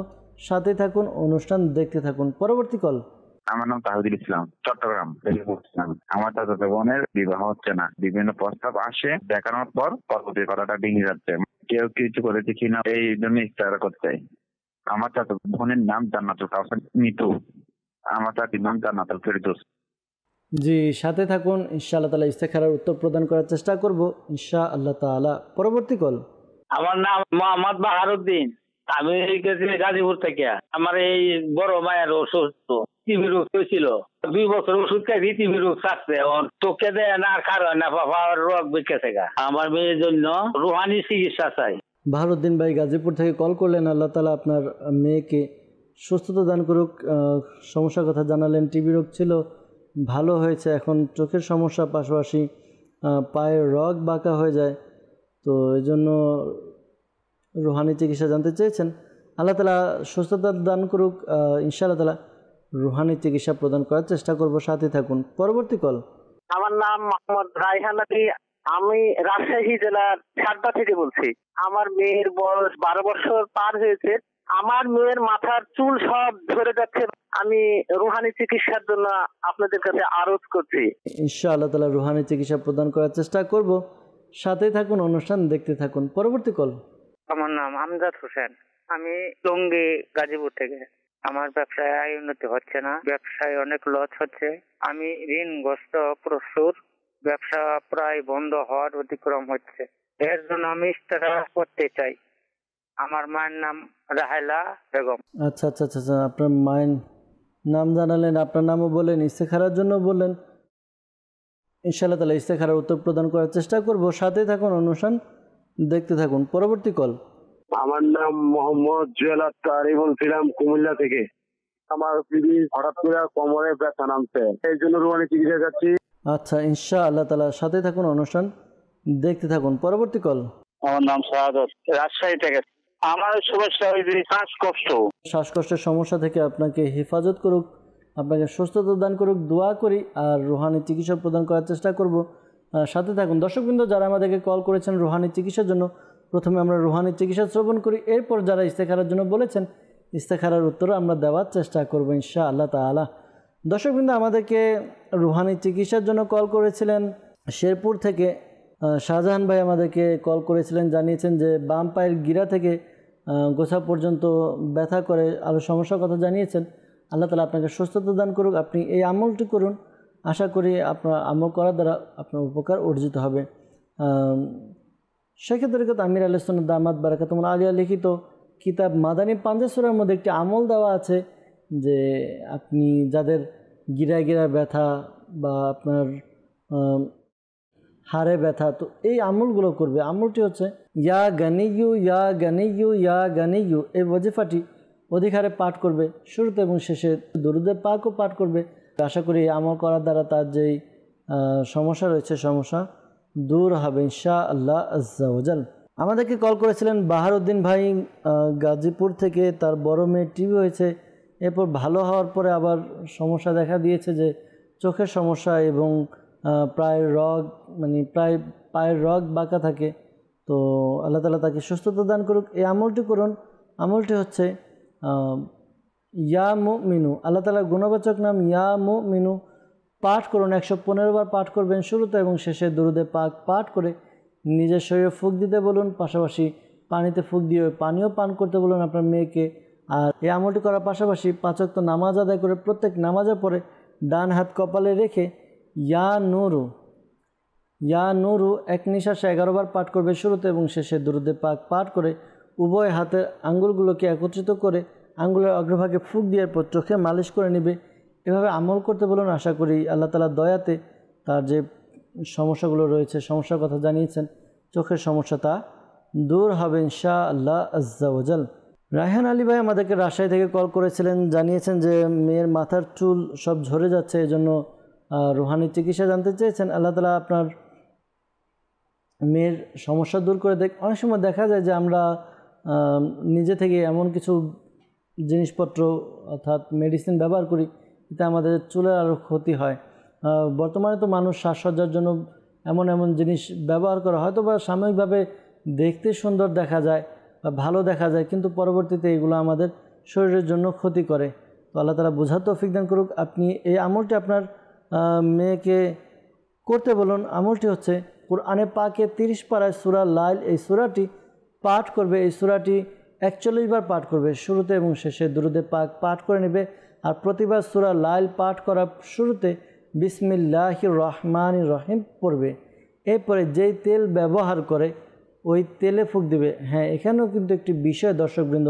সাথে থাকুন, অনুষ্ঠান দেখতে থাকুন। পরবর্তী কল। আমার নাম তাহিদুল ইসলাম, চট্টগ্রাম থেকে বলছিলাম। আমার চাচাতো বোনের বিবাহ হচ্ছে না, বিভিন্ন প্রস্তাব আসে, দেখানোর পর পরবর্তী কথাটা ভেঙে যাচ্ছে। কেউ কিছু করেছে কিনা এই জন্য ইস্তেহারা করতে চাই। আমার চাচাতো বোনের নাম জান্নাতুল কাউসার মিতু, আমার চাচির নাম জান্নাতুল ফেরদৌস। জি, সাথে থাকুন, ইনশাআল্লাহ তাআলা ইস্তেখারার উত্তর প্রদান করার চেষ্টা করব ইনশাআল্লাহ তাআলা। পরবর্তী কল। আমার নাম মোহাম্মদ বাহারউদ্দিন, আমি গেছি গাজীপুর থেকে। আমার এই বড় মায়ের অসুস্থ, টিবি রোগ হয়েছিল। 2 বছর ওষুধ খাইছি, টিবি রোগ থাকছে। চোখে দেয় না, আর কারো না, বাবার রোগ বেঁচেছে গা। আমার মেয়ের জন্য রুহানি চিকিৎসা চাই। বাহারুদ্দিন ভাই গাজীপুর থেকে কল করলেন। আল্লাহ তাআলা আপনার মেয়েকে সুস্থতা দান করুক। সমস্যার কথা জানালেন, টিবি রোগ ছিল, ভালো হয়েছে। এখন চোখের সমস্যা, পাশাপাশি পায়ের রগ বাঁকা হয়ে যায়, তো এই জন্য রুহানি চিকিৎসা জানতে চেয়েছেন। আল্লাহ তাআলা সুস্থতা দান করুক। ইনশাআল্লাহ তাআলা রুহানি চিকিৎসা প্রদান করার চেষ্টা করব, সাথে থাকুন। পরবর্তী কল। আমার নাম মোহাম্মদ রায়হান আলী, আমি রাজশাহী জেলার সাতটা থেকে বলছি। আমার মেয়ের বয়স 12 বছর পার হয়েছে। আমার মেয়ের মাথার চুল সব ঝরে যাচ্ছে। আমি রুহানি চিকিৎসার জন্য আপনাদের কাছে আরজ করছি। ইনশাআল্লাহ তাআলা রুহানি চিকিৎসা প্রদান করার চেষ্টা করব, সাথে থাকুন, অনুষ্ঠান দেখতে থাকুন। পরবর্তী কল। আমার নাম আমজাদ হোসেন, আমি টঙ্গী গাজীপুর থেকে। আমার ব্যবসায় আয় উন্নতি হচ্ছে না, ব্যবসায় অনেক লস হচ্ছে। আমি ঋণগ্রস্ত প্রচুর, ব্যবসা প্রায় বন্ধ হওয়ার অতিক্রম হচ্ছে। এর জন্য আমি ইস্তেখারা করতে চাই। আমার মায়ের নাম রাহেলা বেগম। আচ্ছা আচ্ছা আচ্ছা আচ্ছা, আপনার মায়ের নাম জানালেন, আপনার নামও বললেন, ইস্তেখারার জন্য বললেন। ইনশাআল্লাহ তাআলা ইস্তেখারার উত্তর প্রদান করার চেষ্টা করব, সাথে থাকুন, অনুষ্ঠান দেখতে থাকুন। পরবর্তী কল। আমার নাম মোহাম্মদ জুয়েল আক্তার, বলছিলাম কুমিল্লা থেকে। আমার দিদি হঠাৎ করে কোমরে ব্যথা নামছে, এই জন্য রুহানি চিকিৎসা যাচ্ছি। আচ্ছা, ইনশাআল্লাহ তাআলা সাথে থাকুন, অনুষ্ঠান দেখতে থাকুন। পরবর্তী কল। আমার নাম শাহাদত, রাজশাহী থেকে। আমার সমস্যা হয়েছে শ্বাসকষ্ট। শ্বাসকষ্টের সমস্যা থেকে আপনাকে হেফাজত করুক, আপনাকে সুস্থতা দান করুক, দোয়া করি, আর রুহানি চিকিৎসা প্রদান করার চেষ্টা করব, সাথে থাকুন। দর্শকবৃন্দ, যারা আমাদেরকে কল করেছেন রুহানি চিকিৎসার জন্য, প্রথমে আমরা রুহানি চিকিৎসা শ্রবণ করি, এরপর যারা ইস্তেখারার জন্য বলেছেন ইস্তেখারার উত্তরও আমরা দেওয়ার চেষ্টা করব ইনশাআল্লাহ তাআলা। দর্শকবৃন্দ, আমাদেরকে রুহানি চিকিৎসার জন্য কল করেছিলেন শেরপুর থেকে শাহজাহান ভাই। আমাদেরকে কল করেছিলেন, জানিয়েছেন যে বাম পায়ের গিরা থেকে গোছা পর্যন্ত ব্যথা করে, আরও সমস্যার কথা জানিয়েছেন। আল্লাহ তাআলা আপনাকে সুস্থতা দান করুক। আপনি এই আমলটি করুন, আশা করি আপনার আমল করার দ্বারা আপনার উপকার অর্জিত হবে। শেখ তরিকত আমির আহলে সুন্নাত দামাত বারাকাতুহুল আলিয়া লিখিত কিতাব মাদানী পাঞ্জা সূরার মধ্যে একটি আমল দেওয়া আছে, যে আপনি যাদের গিরায় গিরায় ব্যথা বা আপনার হাড়ে ব্যথা, তো এই আমলগুলো করবে। আমলটি হচ্ছে ইয়া গানিয়ু ইয়া গানিয়ু ইয়া গানিয়ু, এই ওয়াজিফাটি অধিক হারে পাঠ করবে, শুরুতে এবং শেষে দরুদে পাকও পাঠ করবে। আশা করি এই আমল করার দ্বারা তার যেই সমস্যা রয়েছে, সমস্যা দূর হবে ইনশাআল্লাহ আজ্জা ওয়াজাল। আমাদেরকে কল করেছিলেন বাহারুদ্দিন ভাই গাজীপুর থেকে। তার বড় মেয়ে টিবি হয়েছে, এরপর ভালো হওয়ার পরে আবার সমস্যা দেখা দিয়েছে, যে চোখের সমস্যা এবং প্রায় পায়ের রগ বাঁকা থাকে। তো আল্লাহ তাআলা তাকে সুস্থতা দান করুক। এই আমলটি করুন। আমলটি হচ্ছে ইয়া মুমিনু, আল্লাহ তাআলার গুণবাচক নাম ইয়া মুমিনু পাঠ করুন। 115 বার পাঠ করবেন, শুরুতে এবং শেষে দরুদে পাক পাঠ করে নিজের শরীরে ফুঁক দিতে বলুন, পাশাপাশি পানিতে ফুঁক দিয়ে পানিও পান করতে বলুন আপনার মেয়েকে। আর এই আমলটি করার পাশাপাশি 5 ওয়াক্ত নামাজ আদায় করে প্রত্যেক নামাজের পরে ডান হাত কপালে রেখে ইয়া নুরু এক নিঃশ্বাসে 11 বার পাঠ করবে, শুরুতে এবং শেষে দরুদে পাক পাঠ করে উভয় হাতের আঙ্গুলগুলোকে একত্রিত করে আঙ্গুলের অগ্রভাগে ফুঁক দিয়ে পর চোখে মালিশ করে নেবে। এভাবে আমল করতে বলুন। আশা করি আল্লাহ তাআলার দয়াতে তার যে সমস্যাগুলো রয়েছে, সমস্যার কথা জানিয়েছেন, চোখের সমস্যা তা দূর হবে ইনশাআল্লাহ আজ্জা ওয়াজাল। রায়হান আলী ভাই আমাদেরকে রাজশাহী থেকে কল করেছিলেন, জানিয়েছেন যে মেয়ের মাথার চুল সব ঝরে যাচ্ছে, এজন্য রুহানি চিকিৎসা জানতে চেয়েছেন। আল্লাহ তাআলা আপনার মেয়ের সমস্যা দূর করে দেখ। অনেক সময় দেখা যায় যে আমরা নিজে থেকে এমন কিছু জিনিসপত্র অর্থাৎ মেডিসিন ব্যবহার করি, এতে আমাদের চুলের আরও ক্ষতি হয়। বর্তমানে তো মানুষ সাজসজ্জার জন্য এমন এমন জিনিস ব্যবহার করা, হয়তো বা সাময়িকভাবে দেখতে সুন্দর দেখা যায় বা ভালো দেখা যায়, কিন্তু পরবর্তীতে এগুলো আমাদের শরীরের জন্য ক্ষতি করে। তো আল্লাহ তাআলা বোঝার তৌফিক দান করুক। আপনি এই আমলটি আপনার মেয়েকে করতে বলুন। আমলটি হচ্ছে কুরআনে পাকে 30 পারায় সূরা লাইল, এই সূরাটি পাঠ করবে। এই সূরাটি 41 বার পাঠ করবে, শুরুতে এবং শেষে দরুদে পাক পাঠ করে নেবে। আর প্রতিবার সূরা লাইল পাঠ করার শুরুতে বিসমিল্লাহির রহমানির রহিম পড়বে। এরপরে যেই তেল ব্যবহার করে ওই তেলে ফুঁক দিবে। হ্যাঁ, এখানেও কিন্তু একটি বিষয় দর্শকবৃন্দ,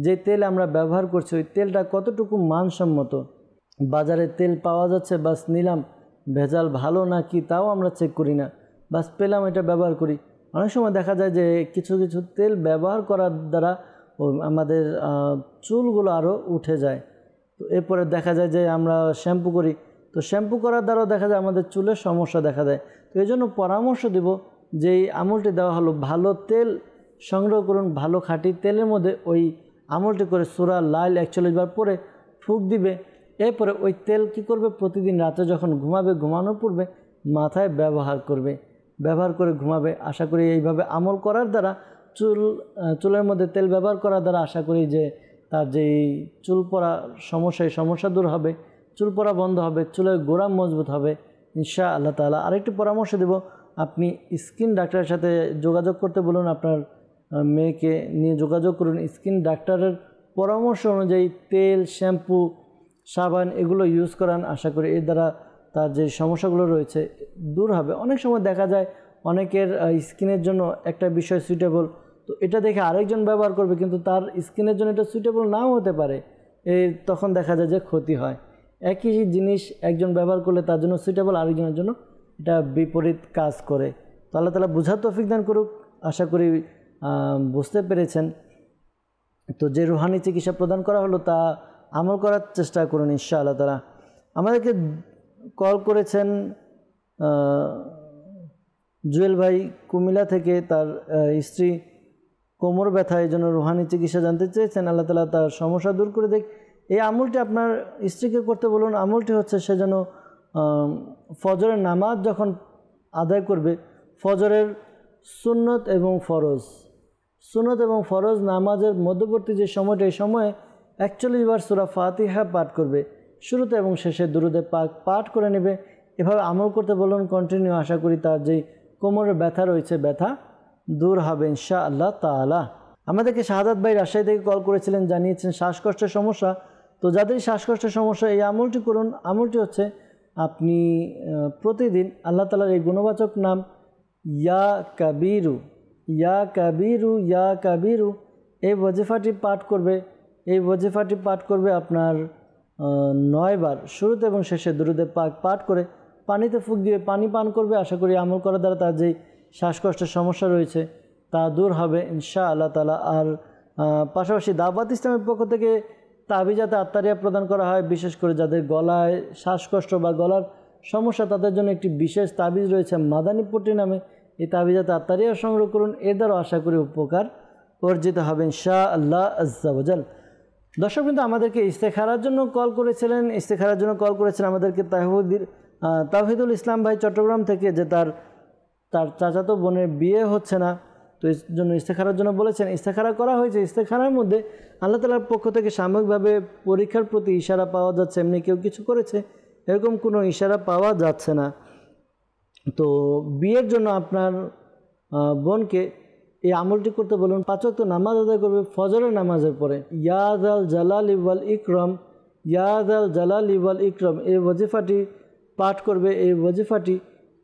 যে তেল আমরা ব্যবহার করছি ওই তেলটা কতটুকু মানসম্মত। বাজারে তেল পাওয়া যাচ্ছে, বাস নিলাম, ভেজাল ভালো না কি তাও আমরা চেক করি না, বাস পেলাম এটা ব্যবহার করি। অনেক সময় দেখা যায় যে কিছু কিছু তেল ব্যবহার করার দ্বারা আমাদের চুলগুলো আরও উঠে যায়। তো এরপরে দেখা যায় যে আমরা শ্যাম্পু করি, তো শ্যাম্পু করার দ্বারাও দেখা যায় আমাদের চুলের সমস্যা দেখা দেয়। তো এই জন্য পরামর্শ দেব যে এই আমলটি দেওয়া হলো, ভালো তেল সংগ্রহ করুন, ভালো খাঁটি তেলের মধ্যে ওই আমলটি করে সূরা লাইল 41 বার পরে ফুঁক দিবে। এরপরে ওই তেল কি করবে, প্রতিদিন রাতে যখন ঘুমাবে, ঘুমানোর পূর্বে মাথায় ব্যবহার করবে, ব্যবহার করে ঘুমাবে। আশা করি এইভাবে আমল করার দ্বারা চুলের মধ্যে তেল ব্যবহার করার দ্বারা আশা করি যে তার যেই চুল পড়া সমস্যা, এই সমস্যা দূর হবে, চুল পড়া বন্ধ হবে, চুলের গোড়া মজবুত হবে ইনশাআল্লাহ তাআলা। আরেকটি পরামর্শ দেব, আপনি স্কিন ডাক্তারের সাথে যোগাযোগ করতে বলুন, আপনার মেয়েকে নিয়ে যোগাযোগ করুন। স্কিন ডাক্তারের পরামর্শ অনুযায়ী তেল, শ্যাম্পু, সাবান এগুলো ইউজ করান। আশা করি এর দ্বারা তার যে সমস্যাগুলো রয়েছে দূর হবে। অনেক সময় দেখা যায় অনেকের স্কিনের জন্য একটা বিষয় সুইটেবল, তো এটা দেখে আরেকজন ব্যবহার করবে, কিন্তু তার স্কিনের জন্য এটা সুইটেবল নাও হতে পারে, তখন দেখা যায় যে ক্ষতি হয়। একই জিনিস একজন ব্যবহার করলে তার জন্য সুইটেবল, আরেকজনের জন্য এটা বিপরীত কাজ করে। তো আল্লাহ তাআলা বুঝার তৌফিক দান করুক। আশা করি বুঝতে পেরেছেন। তো যে রুহানি চিকিৎসা প্রদান করা হলো তা আমল করার চেষ্টা করুন ইনশাআল্লাহ তাআলা। আমাদেরকে কল করেছেন জুয়েল ভাই কুমিল্লা থেকে, তার স্ত্রী কোমর ব্যথা, এই জন্য রুহানি চিকিৎসা জানতে চেয়েছেন। আল্লাহ তাআলা তার সমস্যা দূর করে দেখ। এই আমলটি আপনার স্ত্রীকে করতে বলুন। আমলটি হচ্ছে সে যেন ফজরের নামাজ যখন আদায় করবে, ফজরের সুন্নত এবং ফরজ নামাজের মধ্যবর্তী যে সময়টা, এই সময়ে 41 বার সূরা ফাতিহা পাঠ করবে, শুরুতে এবং শেষে দুরুদে পাক পাঠ করে নেবে। এভাবে আমল করতে বলুন কন্টিনিউ। আশা করি তার যেই কোমরের ব্যথা রয়েছে ব্যথা দূর হবে ইনশাআল্লাহ তাআলা। আমাদেরকে শাহাদাত ভাই রাজশাহী থেকে কল করেছিলেন, জানিয়েছেন শ্বাসকষ্টের সমস্যা। তো যাদের শ্বাসকষ্টের সমস্যা, এই আমলটি করুন। আমলটি হচ্ছে আপনি প্রতিদিন আল্লাহ তাআলার এই গুণবাচক নাম ইয়া কাবিরু ইয়া কাবিরু ইয়া কাবিরু এই ওয়াজিফাটি পাঠ করবে আপনার 9 বার, শুরুতে এবং শেষে দুরুদে পাক পাঠ করে পানিতে ফুঁক দিয়ে পানি পান করবে। আশা করি আমল করার দ্বারা তার যেই শ্বাসকষ্টের সমস্যা রয়েছে তা দূর হবে ইনশাআল্লাহ তাআলা। আর পাশাপাশি দাওয়াত ইসলামের পক্ষ থেকে তাবিজাতে আত্মারিয়া প্রদান করা হয়, বিশেষ করে যাদের গলায় শ্বাসকষ্ট বা গলার সমস্যা তাদের জন্য একটি বিশেষ তাবিজ রয়েছে মাদানী পট্টি নামে। এই তাবিজাতে আত্মারিয়া সংগ্রহ করুন, এর দ্বারা আশা করি উপকার অর্জিত হবে ইনশাআল্লাহ আজ্জা ওয়াজাল। দর্শক কিন্তু আমাদেরকে ইস্তেখারার জন্য কল করেছিলেন, আমাদেরকে তাওহিদুল ইসলাম ভাই চট্টগ্রাম থেকে, যে তার চাচাতো বোনের বিয়ে হচ্ছে না, তো এর জন্য ইস্তেখারার জন্য বলেছেন। ইস্তেখারা করা হয়েছে, ইস্তেখারার মধ্যে আল্লাহ তাআলার পক্ষ থেকে সাময়িকভাবে পরীক্ষার প্রতি ইশারা পাওয়া যাচ্ছে, এমনি কেউ কিছু করেছে এরকম কোনো ইশারা পাওয়া যাচ্ছে না। তো বিয়ের জন্য আপনার বোনকে এই আমলটি করতে বলুন। 5 ওয়াক্ত নামাজ আদায় করবে ফজরের নামাজের পরে। ইয়া যাল জালালি ওয়াল ইকরাম এই ওয়াজিফাটি পাঠ করবে। এই ওয়াজিফাটি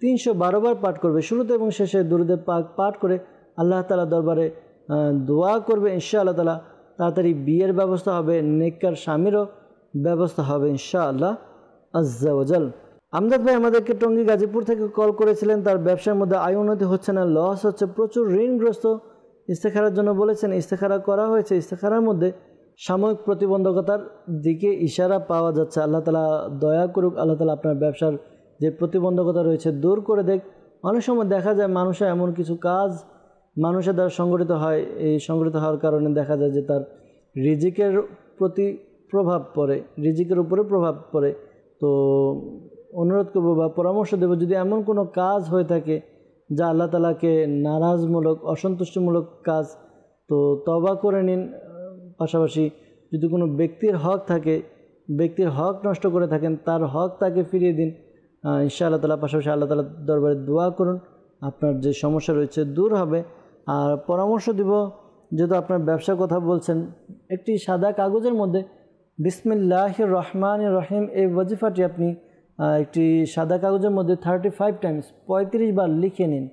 312 বার পাঠ করবে, শুরুতে এবং শেষে দুরুদে পাক পাঠ করে আল্লাহ তাআলা দরবারে দোয়া করবে। ইনশাআল্লাহ তাআলা তাড়াতাড়ি বিয়ের ব্যবস্থা হবে, নেককার স্বামীরও ব্যবস্থা হবে ইনশাআল্লাহ আজ্জা ওয়াজাল। আমজাদ ভাই আমাদেরকে টঙ্গী গাজীপুর থেকে কল করেছিলেন, তার ব্যবসার মধ্যে আয় উন্নতি হচ্ছে না, লস হচ্ছে, প্রচুর ঋণগ্রস্ত। ইস্তেখারার জন্য বলেছেন, ইস্তেখারা করা হয়েছে। ইস্তেখারার মধ্যে সাময়িক প্রতিবন্ধকতার দিকে ইশারা পাওয়া যাচ্ছে। আল্লাহ তাআলা দয়া করুক, আল্লাহ তাআলা আপনার ব্যবসার যে প্রতিবন্ধকতা রয়েছে দূর করে দেখ। অনেক সময় দেখা যায় মানুষের এমন কিছু কাজ মানুষের দ্বারা সংগঠিত হয়, এই সংগঠিত হওয়ার কারণে দেখা যায় যে তার রিজিকের প্রতি প্রভাব পড়ে, রিজিকের উপরে প্রভাব পড়ে। তো অনুরোধ করব বা পরামর্শ দেব, যদি এমন কোনো কাজ হয়ে থাকে যা আল্লাহ তাআলাকে নারাজমূলক, অসন্তুষ্টিমূলক কাজ, তো তওবা করে নিন। পাশাপাশি যদি কোনো ব্যক্তির হক থাকে, ব্যক্তির হক নষ্ট করে থাকেন, তার হক তাকে ফিরিয়ে দিন ইনশাআল্লাহ তাআলা। পাশাপাশি আল্লাহ তাআলার দরবারে দোয়া করুন, আপনার যে সমস্যা রয়েছে দূর হবে। আর পরামর্শ দিব, যেহেতু আপনার ব্যবসার কথা বলছেন, একটি সাদা কাগজের মধ্যে বিসমিল্লাহির রহমানির রহিম এই ওয়াজিফাটি আপনি একটি সাদা কাগজের মধ্যে 35 টাইমস 35 বার লিখে নিন।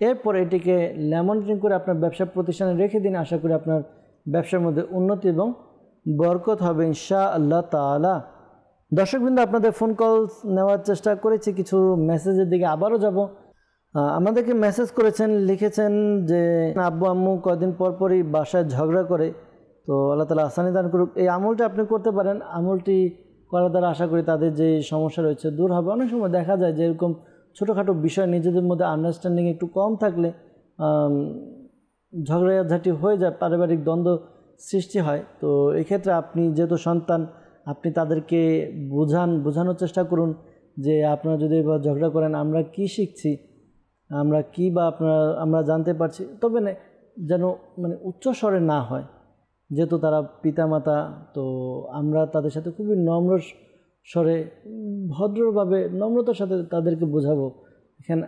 এরপর এটিকে ল্যামিনেটিং করে আপনার ব্যবসা প্রতিষ্ঠানে রেখে দিন। আশা করি আপনার ব্যবসার মধ্যে উন্নতি এবং বরকত হবে ইনশাআল্লাহ তাআলা। দর্শকবৃন্দ, আপনাদের ফোন কল নেওয়ার চেষ্টা করেছি, কিছু মেসেজের দিকে আবারও যাব। আমাদেরকে মেসেজ করেছেন, লিখেছেন যে আব্বু আম্মু কদিন পর পরই বাসায় ঝগড়া করে, তো আল্লাহ তাআলা আসানি দান করুক। এই আমলটা আপনি করতে পারেন। আমলটি করার দ্বারা আশা করি তাদের যে সমস্যা রয়েছে দূর হবে। অনেক সময় দেখা যায় যে এরকম ছোটোখাটো বিষয় নিজেদের মধ্যে আন্ডারস্ট্যান্ডিং একটু কম থাকলে ঝগড়াঝাটি হয়ে যায়, পারিবারিক দ্বন্দ্ব সৃষ্টি হয়। তো এক্ষেত্রে আপনি যেহেতু সন্তান, আপনি তাদেরকে বোঝানোর চেষ্টা করুন যে আপনারা যদি এবার ঝগড়া করেন আমরা কি শিখছি, আমরা কি বা আমরা জানতে পারছি, তবে যেন উচ্চ স্বরে না হয়। যেহেতু তারা পিতামাতা, তো আমরা তাদের সাথে খুবই নম্র স্বরে ভদ্রভাবে নম্রতার সাথে তাদেরকে বোঝাবো, এখানে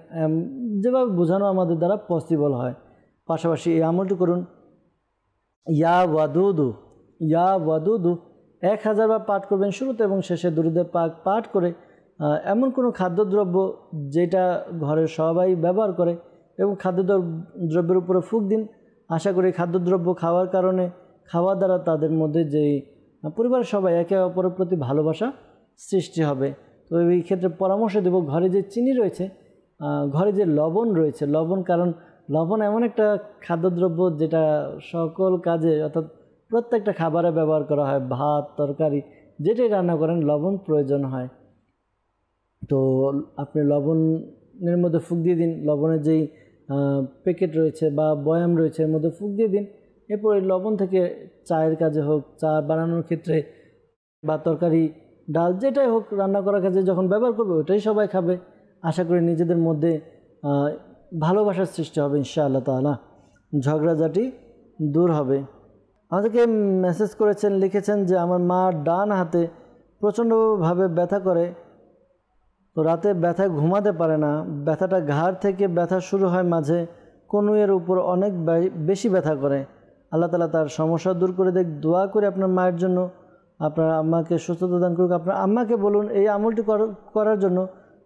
যেভাবে বোঝানো আমাদের দ্বারা পসিবল হয়। পাশাপাশি এই আমলটি করুন, ইয়া ওয়াদুদু 1000 বার পাঠ করবেন শুরুতে এবং শেষে দুরূদে পাক পাঠ করে এমন কোনো খাদ্যদ্রব্য যেটা ঘরের সবাই ব্যবহার করে এবং খাদ্যদ্রব্যের উপরে ফুঁক দিন। আশা করি খাদ্যদ্রব্য খাওয়ার দ্বারা তাদের মধ্যে যেই পরিবারের সবাই একে অপরের প্রতি ভালোবাসা সৃষ্টি হবে। তো এই ক্ষেত্রে পরামর্শ দেব, ঘরে যে চিনি রয়েছে, ঘরে যে লবণ রয়েছে, কারণ লবণ এমন একটা খাদ্যদ্রব্য যেটা সকল কাজে অর্থাৎ প্রত্যেকটা খাবারে ব্যবহার করা হয়। ভাত, তরকারি যেটাই রান্না করেন লবণ প্রয়োজন হয়। তো আপনি লবণের মধ্যে ফুঁক দিয়ে দিন। লবণের যেই প্যাকেট রয়েছে বা বয়াম রয়েছে এর মধ্যে ফুঁক দিয়ে দিন। এরপর এই লবণ থেকে চায়ের কাজে হোক, চা বানানোর ক্ষেত্রে বা তরকারি ডাল যেটাই হোক রান্না করার কাজে যখন ব্যবহার করবে ওটাই সবাই খাবে। আশা করি নিজেদের মধ্যে ভালোবাসার সৃষ্টি হবে ইনশাআল্লাহ তাআলা, ঝগড়াঝাটি দূর হবে। আমাদেরকে মেসেজ করেছেন, লিখেছেন যে আমার মা ডান হাতে প্রচণ্ডভাবে ব্যথা করে, তো রাতে ব্যথায় ঘুমাতে পারে না। ব্যথাটা ঘাড় থেকে ব্যথা শুরু হয়, মাঝে কনুইয়ের উপর অনেক বেশি ব্যথা করে। আল্লাহ তাআলা তার সমস্যা দূর করে দেখ। দোয়া করে আপনার মায়ের জন্য, আপনার আম্মাকে সুস্থতা দান করুক। আপনার আম্মাকে বলুন এই আমলটি করার জন্য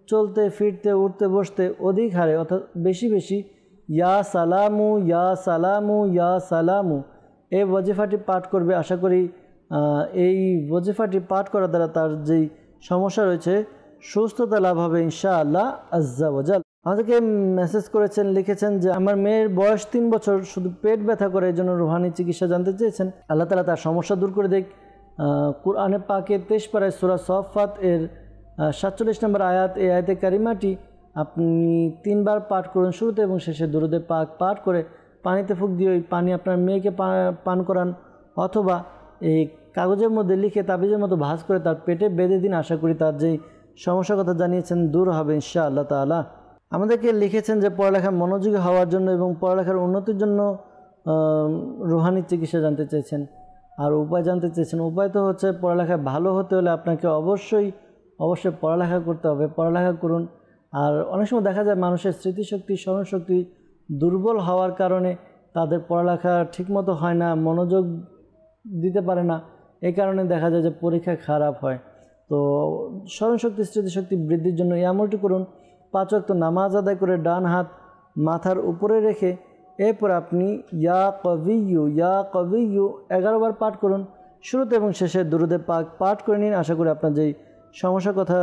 চলতে ফিরতে উঠতে বসতে অধিক হারে অর্থাৎ বেশি বেশি ইয়া সালামু ইয়া সালামু ইয়া সালামু এই ওয়াজিফাটি পাঠ করবে। আশা করি এই ওয়াজিফাটি পাঠ করার দ্বারা তার যেই সমস্যা রয়েছে সুস্থতা লাভ হবে ইনশাআল্লাহ আজ্জা ওয়াজাল। আমাদেরকে মেসেজ করেছেন, লিখেছেন যে আমার মেয়ের বয়স 3 বছর, শুধু পেট ব্যথা করে, এই জন্য রুহানি চিকিৎসা জানতে চেয়েছেন। আল্লাহ তাআলা তার সমস্যা দূর করে দেখ। কুরআনে পাকে 23 পারায় সূরা সাফফাত এর 47 নম্বর আয়াত, এই আয়াতে কারিমাটি আপনি 3 বার পাঠ করুন শুরুতে এবং শেষে দুরূদে পাক পাঠ করে পানিতে ফুঁক দিয়ে ওই পানি আপনার মেয়েকে পান করান, অথবা এই কাগজের মধ্যে লিখে তাবিজের মতো ভাঁজ করে তার পেটে বেঁধে দিন। আশা করি তার যেই সমস্যার কথা জানিয়েছেন দূর হবে ইনশাআল্লাহ তাআলা। আমাদেরকে লিখেছেন যে পড়ালেখায় মনোযোগী হওয়ার জন্য এবং পড়ালেখার উন্নতির জন্য রুহানি চিকিৎসা জানতে চেয়েছেন আর উপায় জানতে চেয়েছেন। উপায় তো হচ্ছে পড়ালেখায় ভালো হতে হলে আপনাকে অবশ্যই পড়ালেখা করতে হবে। পড়ালেখা করুন। আর অনেক সময় দেখা যায় মানুষের স্মৃতিশক্তি, স্মরণশক্তি দুর্বল হওয়ার কারণে তাদের পড়ালেখা ঠিকমতো হয় না, মনোযোগ দিতে পারে না। এই কারণে দেখা যায় যে পরীক্ষা খারাপ হয়। তো স্মরণশক্তি, স্মৃতিশক্তি বৃদ্ধির জন্য এই আমলটি করুন। 5 ওয়াক্ত নামাজ আদায় করে ডান হাত মাথার উপরে রেখে এরপর আপনি ইয়া কবিয়্যু 11 বার পাঠ করুন শুরুতে এবং শেষে দুরূদে পাক পাঠ করে নিন। আশা করি আপনার যেই সমস্যার কথা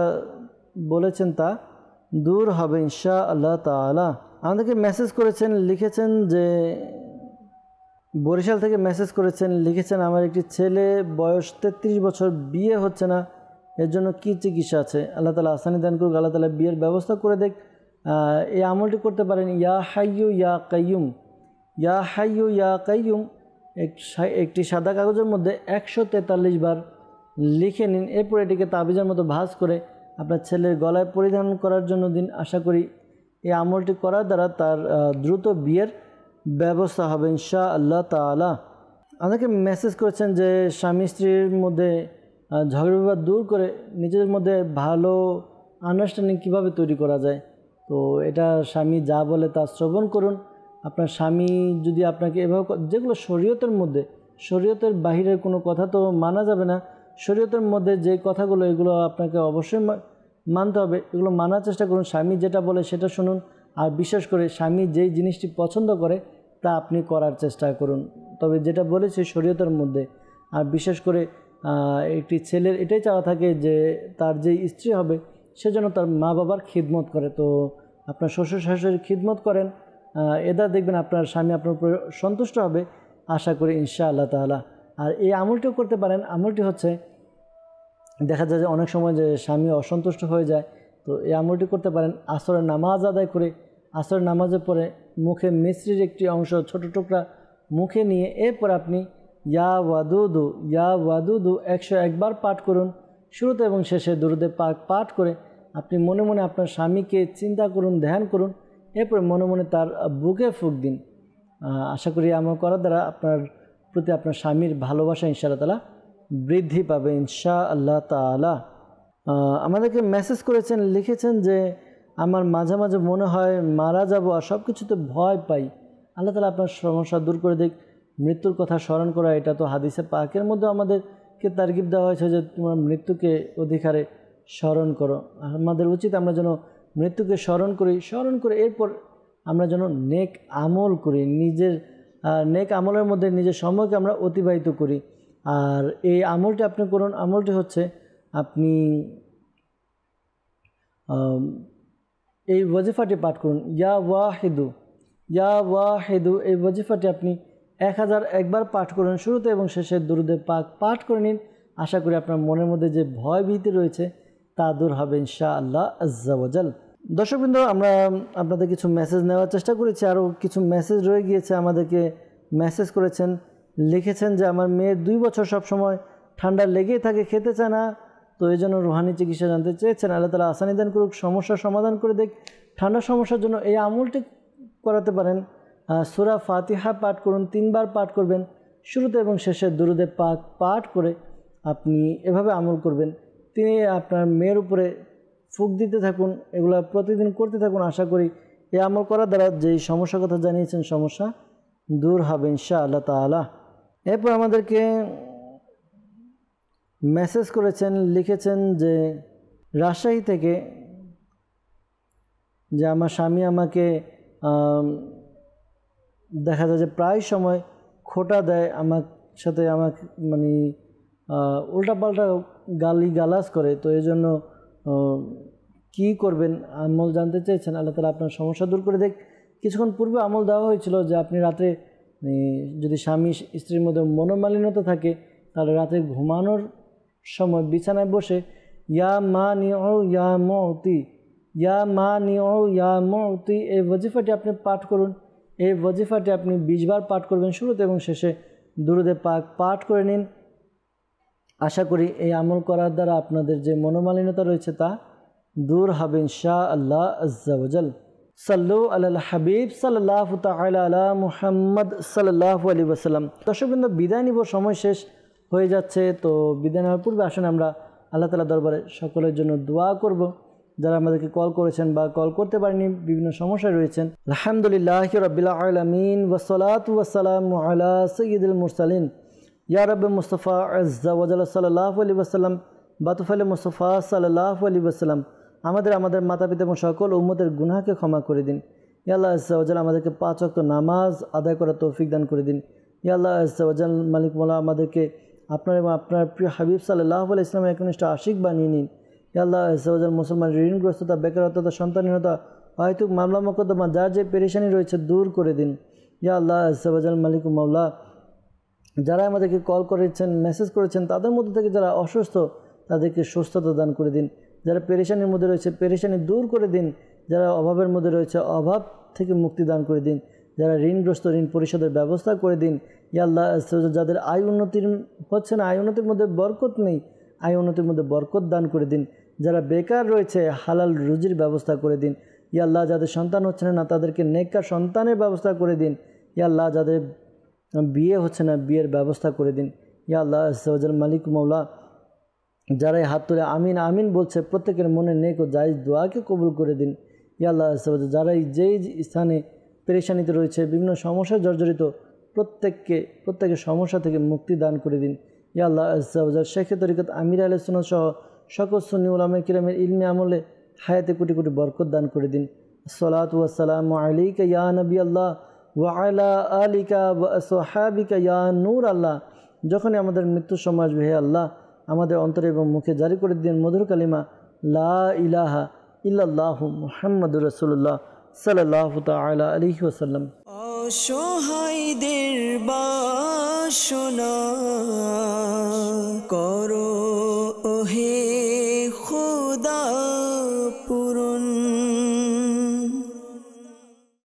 বলেছেন তা দূর হবে ইনশাআল্লাহ তাআলা। আমাদেরকে মেসেজ করেছেন, লিখেছেন যে বরিশাল থেকে মেসেজ করেছেন, লিখেছেন আমার একটি ছেলে বয়স 33 বছর, বিয়ে হচ্ছে না, এর জন্য কী চিকিৎসা আছে? আল্লাহ তাআলা আসানি দান করুক, আল্লাহ তাআলা বিয়ের ব্যবস্থা করে দেখ। এই আমলটি করতে পারেন ইয়া হাইয়ু ইয়া কাইয়ুম একটি সাদা কাগজের মধ্যে 143 বার লিখে নিন। এরপর এটিকে তাবিজের মতো ভাঁজ করে আপনার ছেলের গলায় পরিধান করার জন্য দিন। আশা করি এই আমলটি করার দ্বারা তার দ্রুত বিয়ের ব্যবস্থা হবে ইনশাআল্লাহ তাআলা। আমাদেরকে মেসেজ করেছেন যে স্বামী স্ত্রীর মধ্যে ঝগড়া বিবাদ দূর করে নিজেদের মধ্যে ভালো আন্ডারস্ট্যান্ডিং কীভাবে তৈরি করা যায়। তো এটা স্বামী যা বলে তা শ্রবণ করুন। আপনার স্বামী যদি আপনাকে এভাবে, যেগুলো শরীয়তের বাহিরের কোনো কথা তো মানা যাবে না, শরীয়তের মধ্যে যে কথাগুলো এগুলো আপনাকে অবশ্যই মানতে হবে, এগুলো মানার চেষ্টা করুন। স্বামী যেটা বলে সেটা শুনুন। আর বিশেষ করে স্বামী যেই জিনিসটি পছন্দ করে তা আপনি করার চেষ্টা করুন। তবে যেটা বলেছি শরীয়তের মধ্যে, আর বিশেষ করে একটি ছেলের এটাই চাওয়া থাকে যে তার যে স্ত্রী হবে সে যেন তার মা বাবার খিদমত করে। তো আপনার শ্বশুর শাশুড়ির খিদমত করেন, এটা দেখবেন আপনার স্বামী আপনার উপর সন্তুষ্ট হবে আশা করি ইনশাআল্লাহ তাআলা। আর এই আমলটিও করতে পারেন। আমলটি হচ্ছে, দেখা যায় যে অনেক সময় যে স্বামী অসন্তুষ্ট হয়ে যায়, তো এই আমলটি করতে পারেন। আসরের নামাজ আদায় করে আসরের নামাজের পরে মুখে মিশ্রির একটি অংশ ছোট টুকরা মুখে নিয়ে এরপর আপনি ইয়া ওয়াদুদু 101 বার পাঠ করুন। শুরুতে এবং শেষে দুরূদে পাক পাঠ করে আপনি মনে মনে আপনার স্বামীকে চিন্তা করুন, ধ্যান করুন, এরপর মনে মনে তার বুকে ফুঁক দিন। আশা করি আমল করার দ্বারা আপনার প্রতি আপনার স্বামীর ভালোবাসা ইনশাআল্লাহ তাআলা বৃদ্ধি পাবে ইনশাআল্লাহ তাআলা। আমাদেরকে মেসেজ করেছেন, লিখেছেন যে আমার মাঝে মাঝে মনে হয় মারা যাব আর সব কিছুতে ভয় পাই। আল্লাহ তাআলা আপনার সমস্যা দূর করে দিক। মৃত্যুর কথা স্মরণ করা, এটা তো হাদিসে পাকের মধ্যে আমাদেরকে তারগিব দেওয়া হয়েছে যে তোমার মৃত্যুকে অধিকারে স্মরণ করো। আমাদের উচিত আমরা যেন মৃত্যুকে স্মরণ করে এরপর আমরা যেন নেক আমল করি, নিজের নেক আমলের মধ্যে নিজের সময়কে আমরা অতিবাহিত করি। আর এই আমলটি আপনি করুন। আমলটি হচ্ছে আপনি এই ওয়াজিফাটি পাঠ করুন, ইয়া ওয়াহিদু। এই ওয়াজিফাটি আপনি 1001 বার পাঠ করুন। শুরুতে এবং শেষে দুরূদে পাক পাঠ করে নিন। আশা করি আপনার মনের মধ্যে যে ভয় ভীতি রয়েছে তা দূর হবে ইনশাআল্লাহ আজ্জা ওয়াজাল। দর্শকবৃন্দ, আমরা আপনাদের কিছু মেসেজ নেওয়ার চেষ্টা করেছি, আরও কিছু মেসেজ রয়ে গিয়েছে। আমাদেরকে মেসেজ করেছেন, লিখেছেন যে আমার মেয়ের 2 বছর সবসময় ঠান্ডা লেগেই থাকে, খেতে চায় না, তো এই জন্য রুহানি চিকিৎসা জানতে চেয়েছেন। আল্লাহ তাআলা আসানি দান করুক, সমস্যার সমাধান করে দেখ। ঠান্ডার সমস্যার জন্য এই আমলটি করাতে পারেন। সূরা ফাতিহা পাঠ করুন, 3 বার পাঠ করবেন। শুরুতে এবং শেষে দুরূদে পাক পাঠ করে আপনি এভাবে আমল করবেন। তিনি আপনার মেয়ের উপরে ফুঁক দিতে থাকুন, এগুলো প্রতিদিন করতে থাকুন। আশা করি এই আমল করার দ্বারা যেই সমস্যার কথা জানিয়েছেন সমস্যা দূর হবে ইনশাআল্লাহ তাআলা। এরপর আমাদেরকে মেসেজ করেছেন, লিখেছেন যে রাজশাহী থেকে, যে আমার স্বামী আমাকে দেখা যায় যে প্রায় সময় খোঁটা দেয়, আমার সাথে আমাকে মানে উল্টাপাল্টা গালাজ করে, তো এই জন্য কী করবেন আমল জানতে চেয়েছেন। আল্লাহ তাআলা আপনার সমস্যা দূর করে দেখ। কিছুক্ষণ পূর্বে আমল দেওয়া হয়েছিল যে আপনি রাত্রে যদি স্বামী স্ত্রীর মধ্যে মনোমালিন্যতা থাকে তাহলে রাতে ঘুমানোর সময় বিছানায় বসে ইয়া মানিউ ইয়া মুতি এই ওয়াজিফাটি আপনি পাঠ করুন। এই ওয়াজিফাটি আপনি 20 বার পাঠ করবেন। শুরুতে এবং শেষে দুরূদে পাক পাঠ করে নিন। আশা করি এই আমল করার দ্বারা আপনাদের যে মনোমালিন্যতা রয়েছে তা দূর হবে ইনশাআল্লাহ আজ্জা ওয়াজাল। সাল্লু আলাল হাবিব সাল্লাল্লাহু তাআলা আলা মুহাম্মদ সাল্লাল্লাহু আলাইহি ওয়াসাল্লাম। দর্শকবৃন্দ, বিদায় নিব, সময় শেষ হয়ে যাচ্ছে। তো বিদায় নেওয়ার পূর্বে আসুন আমরা আল্লাহ তাআলার দরবারে সকলের জন্য দোয়া করব। যারা আমাদেরকে কল করেছেন বা কল করতে পারেনি, বিভিন্ন সমস্যায় রয়েছেন। আলহামদুলিল্লাহি রাব্বিল আলামিন ওয়াসসালাতু ওয়াসসালামু আলা সাইয়্যিদিল মুরসালিন ইয়া রাব্বি মুস্তাফা আজ্জা ওয়াজাল সাল্লাল্লাহু আলাইহি ওয়াসাল্লাম বাতুফালে মুস্তাফা সাল্লাল্লাহু আলাইহি ওয়াসাল্লাম। আমাদের মাতা পিতা এবং সকল উম্মতের গুনাহকে ক্ষমা করে দিন। ইয়া আল্লাহ আজ্জা ওয়াজাল আমাদেরকে 5 ওয়াক্ত নামাজ আদায় করার তৌফিক দান করে দিন। ইয়া আল্লাহ আজ্জা ওয়াজাল মালিক মওলা আমাদেরকে আপনার এবং আপনার প্রিয় হাবিব সাল্লাল্লাহু আলাইহি ওয়াসাল্লামের একনিষ্ঠ আশিক বানিয়ে নিন। ইয়া আল্লাহ আজ্জা ওয়াজাল মুসলমান ঋণগ্রস্ততা, বেকারত্বতা, সন্তানহীনতা, অহেতুক মামলা মোকদ্দমা, যার যে পেরেশানি রয়েছে দূর করে দিন। ইয়া আল্লাহ আজ্জা ওয়াজাল মালিক মওলা যারা আমাদেরকে কল করেছেন, মেসেজ করেছেন, তাদের মধ্যে থেকে যারা অসুস্থ তাদেরকে সুস্থতা দান করে দিন। যারা পেরেশানির মধ্যে রয়েছে পেরেশানি দূর করে দিন। যারা অভাবের মধ্যে রয়েছে অভাব থেকে মুক্তি দান করে দিন। যারা ঋণগ্রস্ত ঋণ পরিশোধের ব্যবস্থা করে দিন। ইয়া আল্লাহ যাদের আয় উন্নতির হচ্ছে না, আয় উন্নতির মধ্যে বরকত নেই, আয় উন্নতির মধ্যে বরকত দান করে দিন। যারা বেকার রয়েছে হালাল রুজির ব্যবস্থা করে দিন। ইয়া আল্লাহ যাদের সন্তান হচ্ছে না তাদেরকে নেককার সন্তানের ব্যবস্থা করে দিন। ইয়া আল্লাহ যাদের বিয়ে হচ্ছে না বিয়ের ব্যবস্থা করে দিন। ইয়া আল্লাহ আজ্জা মালিক মওলা যারাই হাত তুলে আমিন আমিন বলছে প্রত্যেকের মনে নেক ও জায়েজ দোয়াকে কবুল করে দিন। ইয়া আল্লাহ আজ্জা যারাই যেই স্থানে পেরেশানিতে রয়েছে, বিভিন্ন সমস্যায় জর্জরিত, প্রত্যেকের সমস্যা থেকে মুক্তি দান করে দিন। ইয়া আল্লাহ আজ্জা শেখ তরিকত আমির আলাইহিস সুন্নাহ সহ সকল সুন্নি উলামায়ে কিরামের ইলমে আমলে হায়াতে কোটি কোটি বরকত দান করে দিন। আসসালাতু ওয়াসসালামু আলাইকা ইয়া নবী আল্লাহ ওয়া আলা আলিকা ওয়া আসহাবিকা ইয়া নূর আল্লাহ। যখনই আমাদের মৃত্যুর সময় আসবে, হে আল্লাহ আমাদের অন্তরে এবং মুখে জারি করে দিন মধুর কালিমা লা ইলাহা ইল্লাল্লাহু মুহাম্মাদুর রাসূলুল্লাহ সাল্লাল্লাহু তাআলা আলাইহি ওয়াসাল্লাম। অসহায়দের বাসনা করো ওহে খোদা।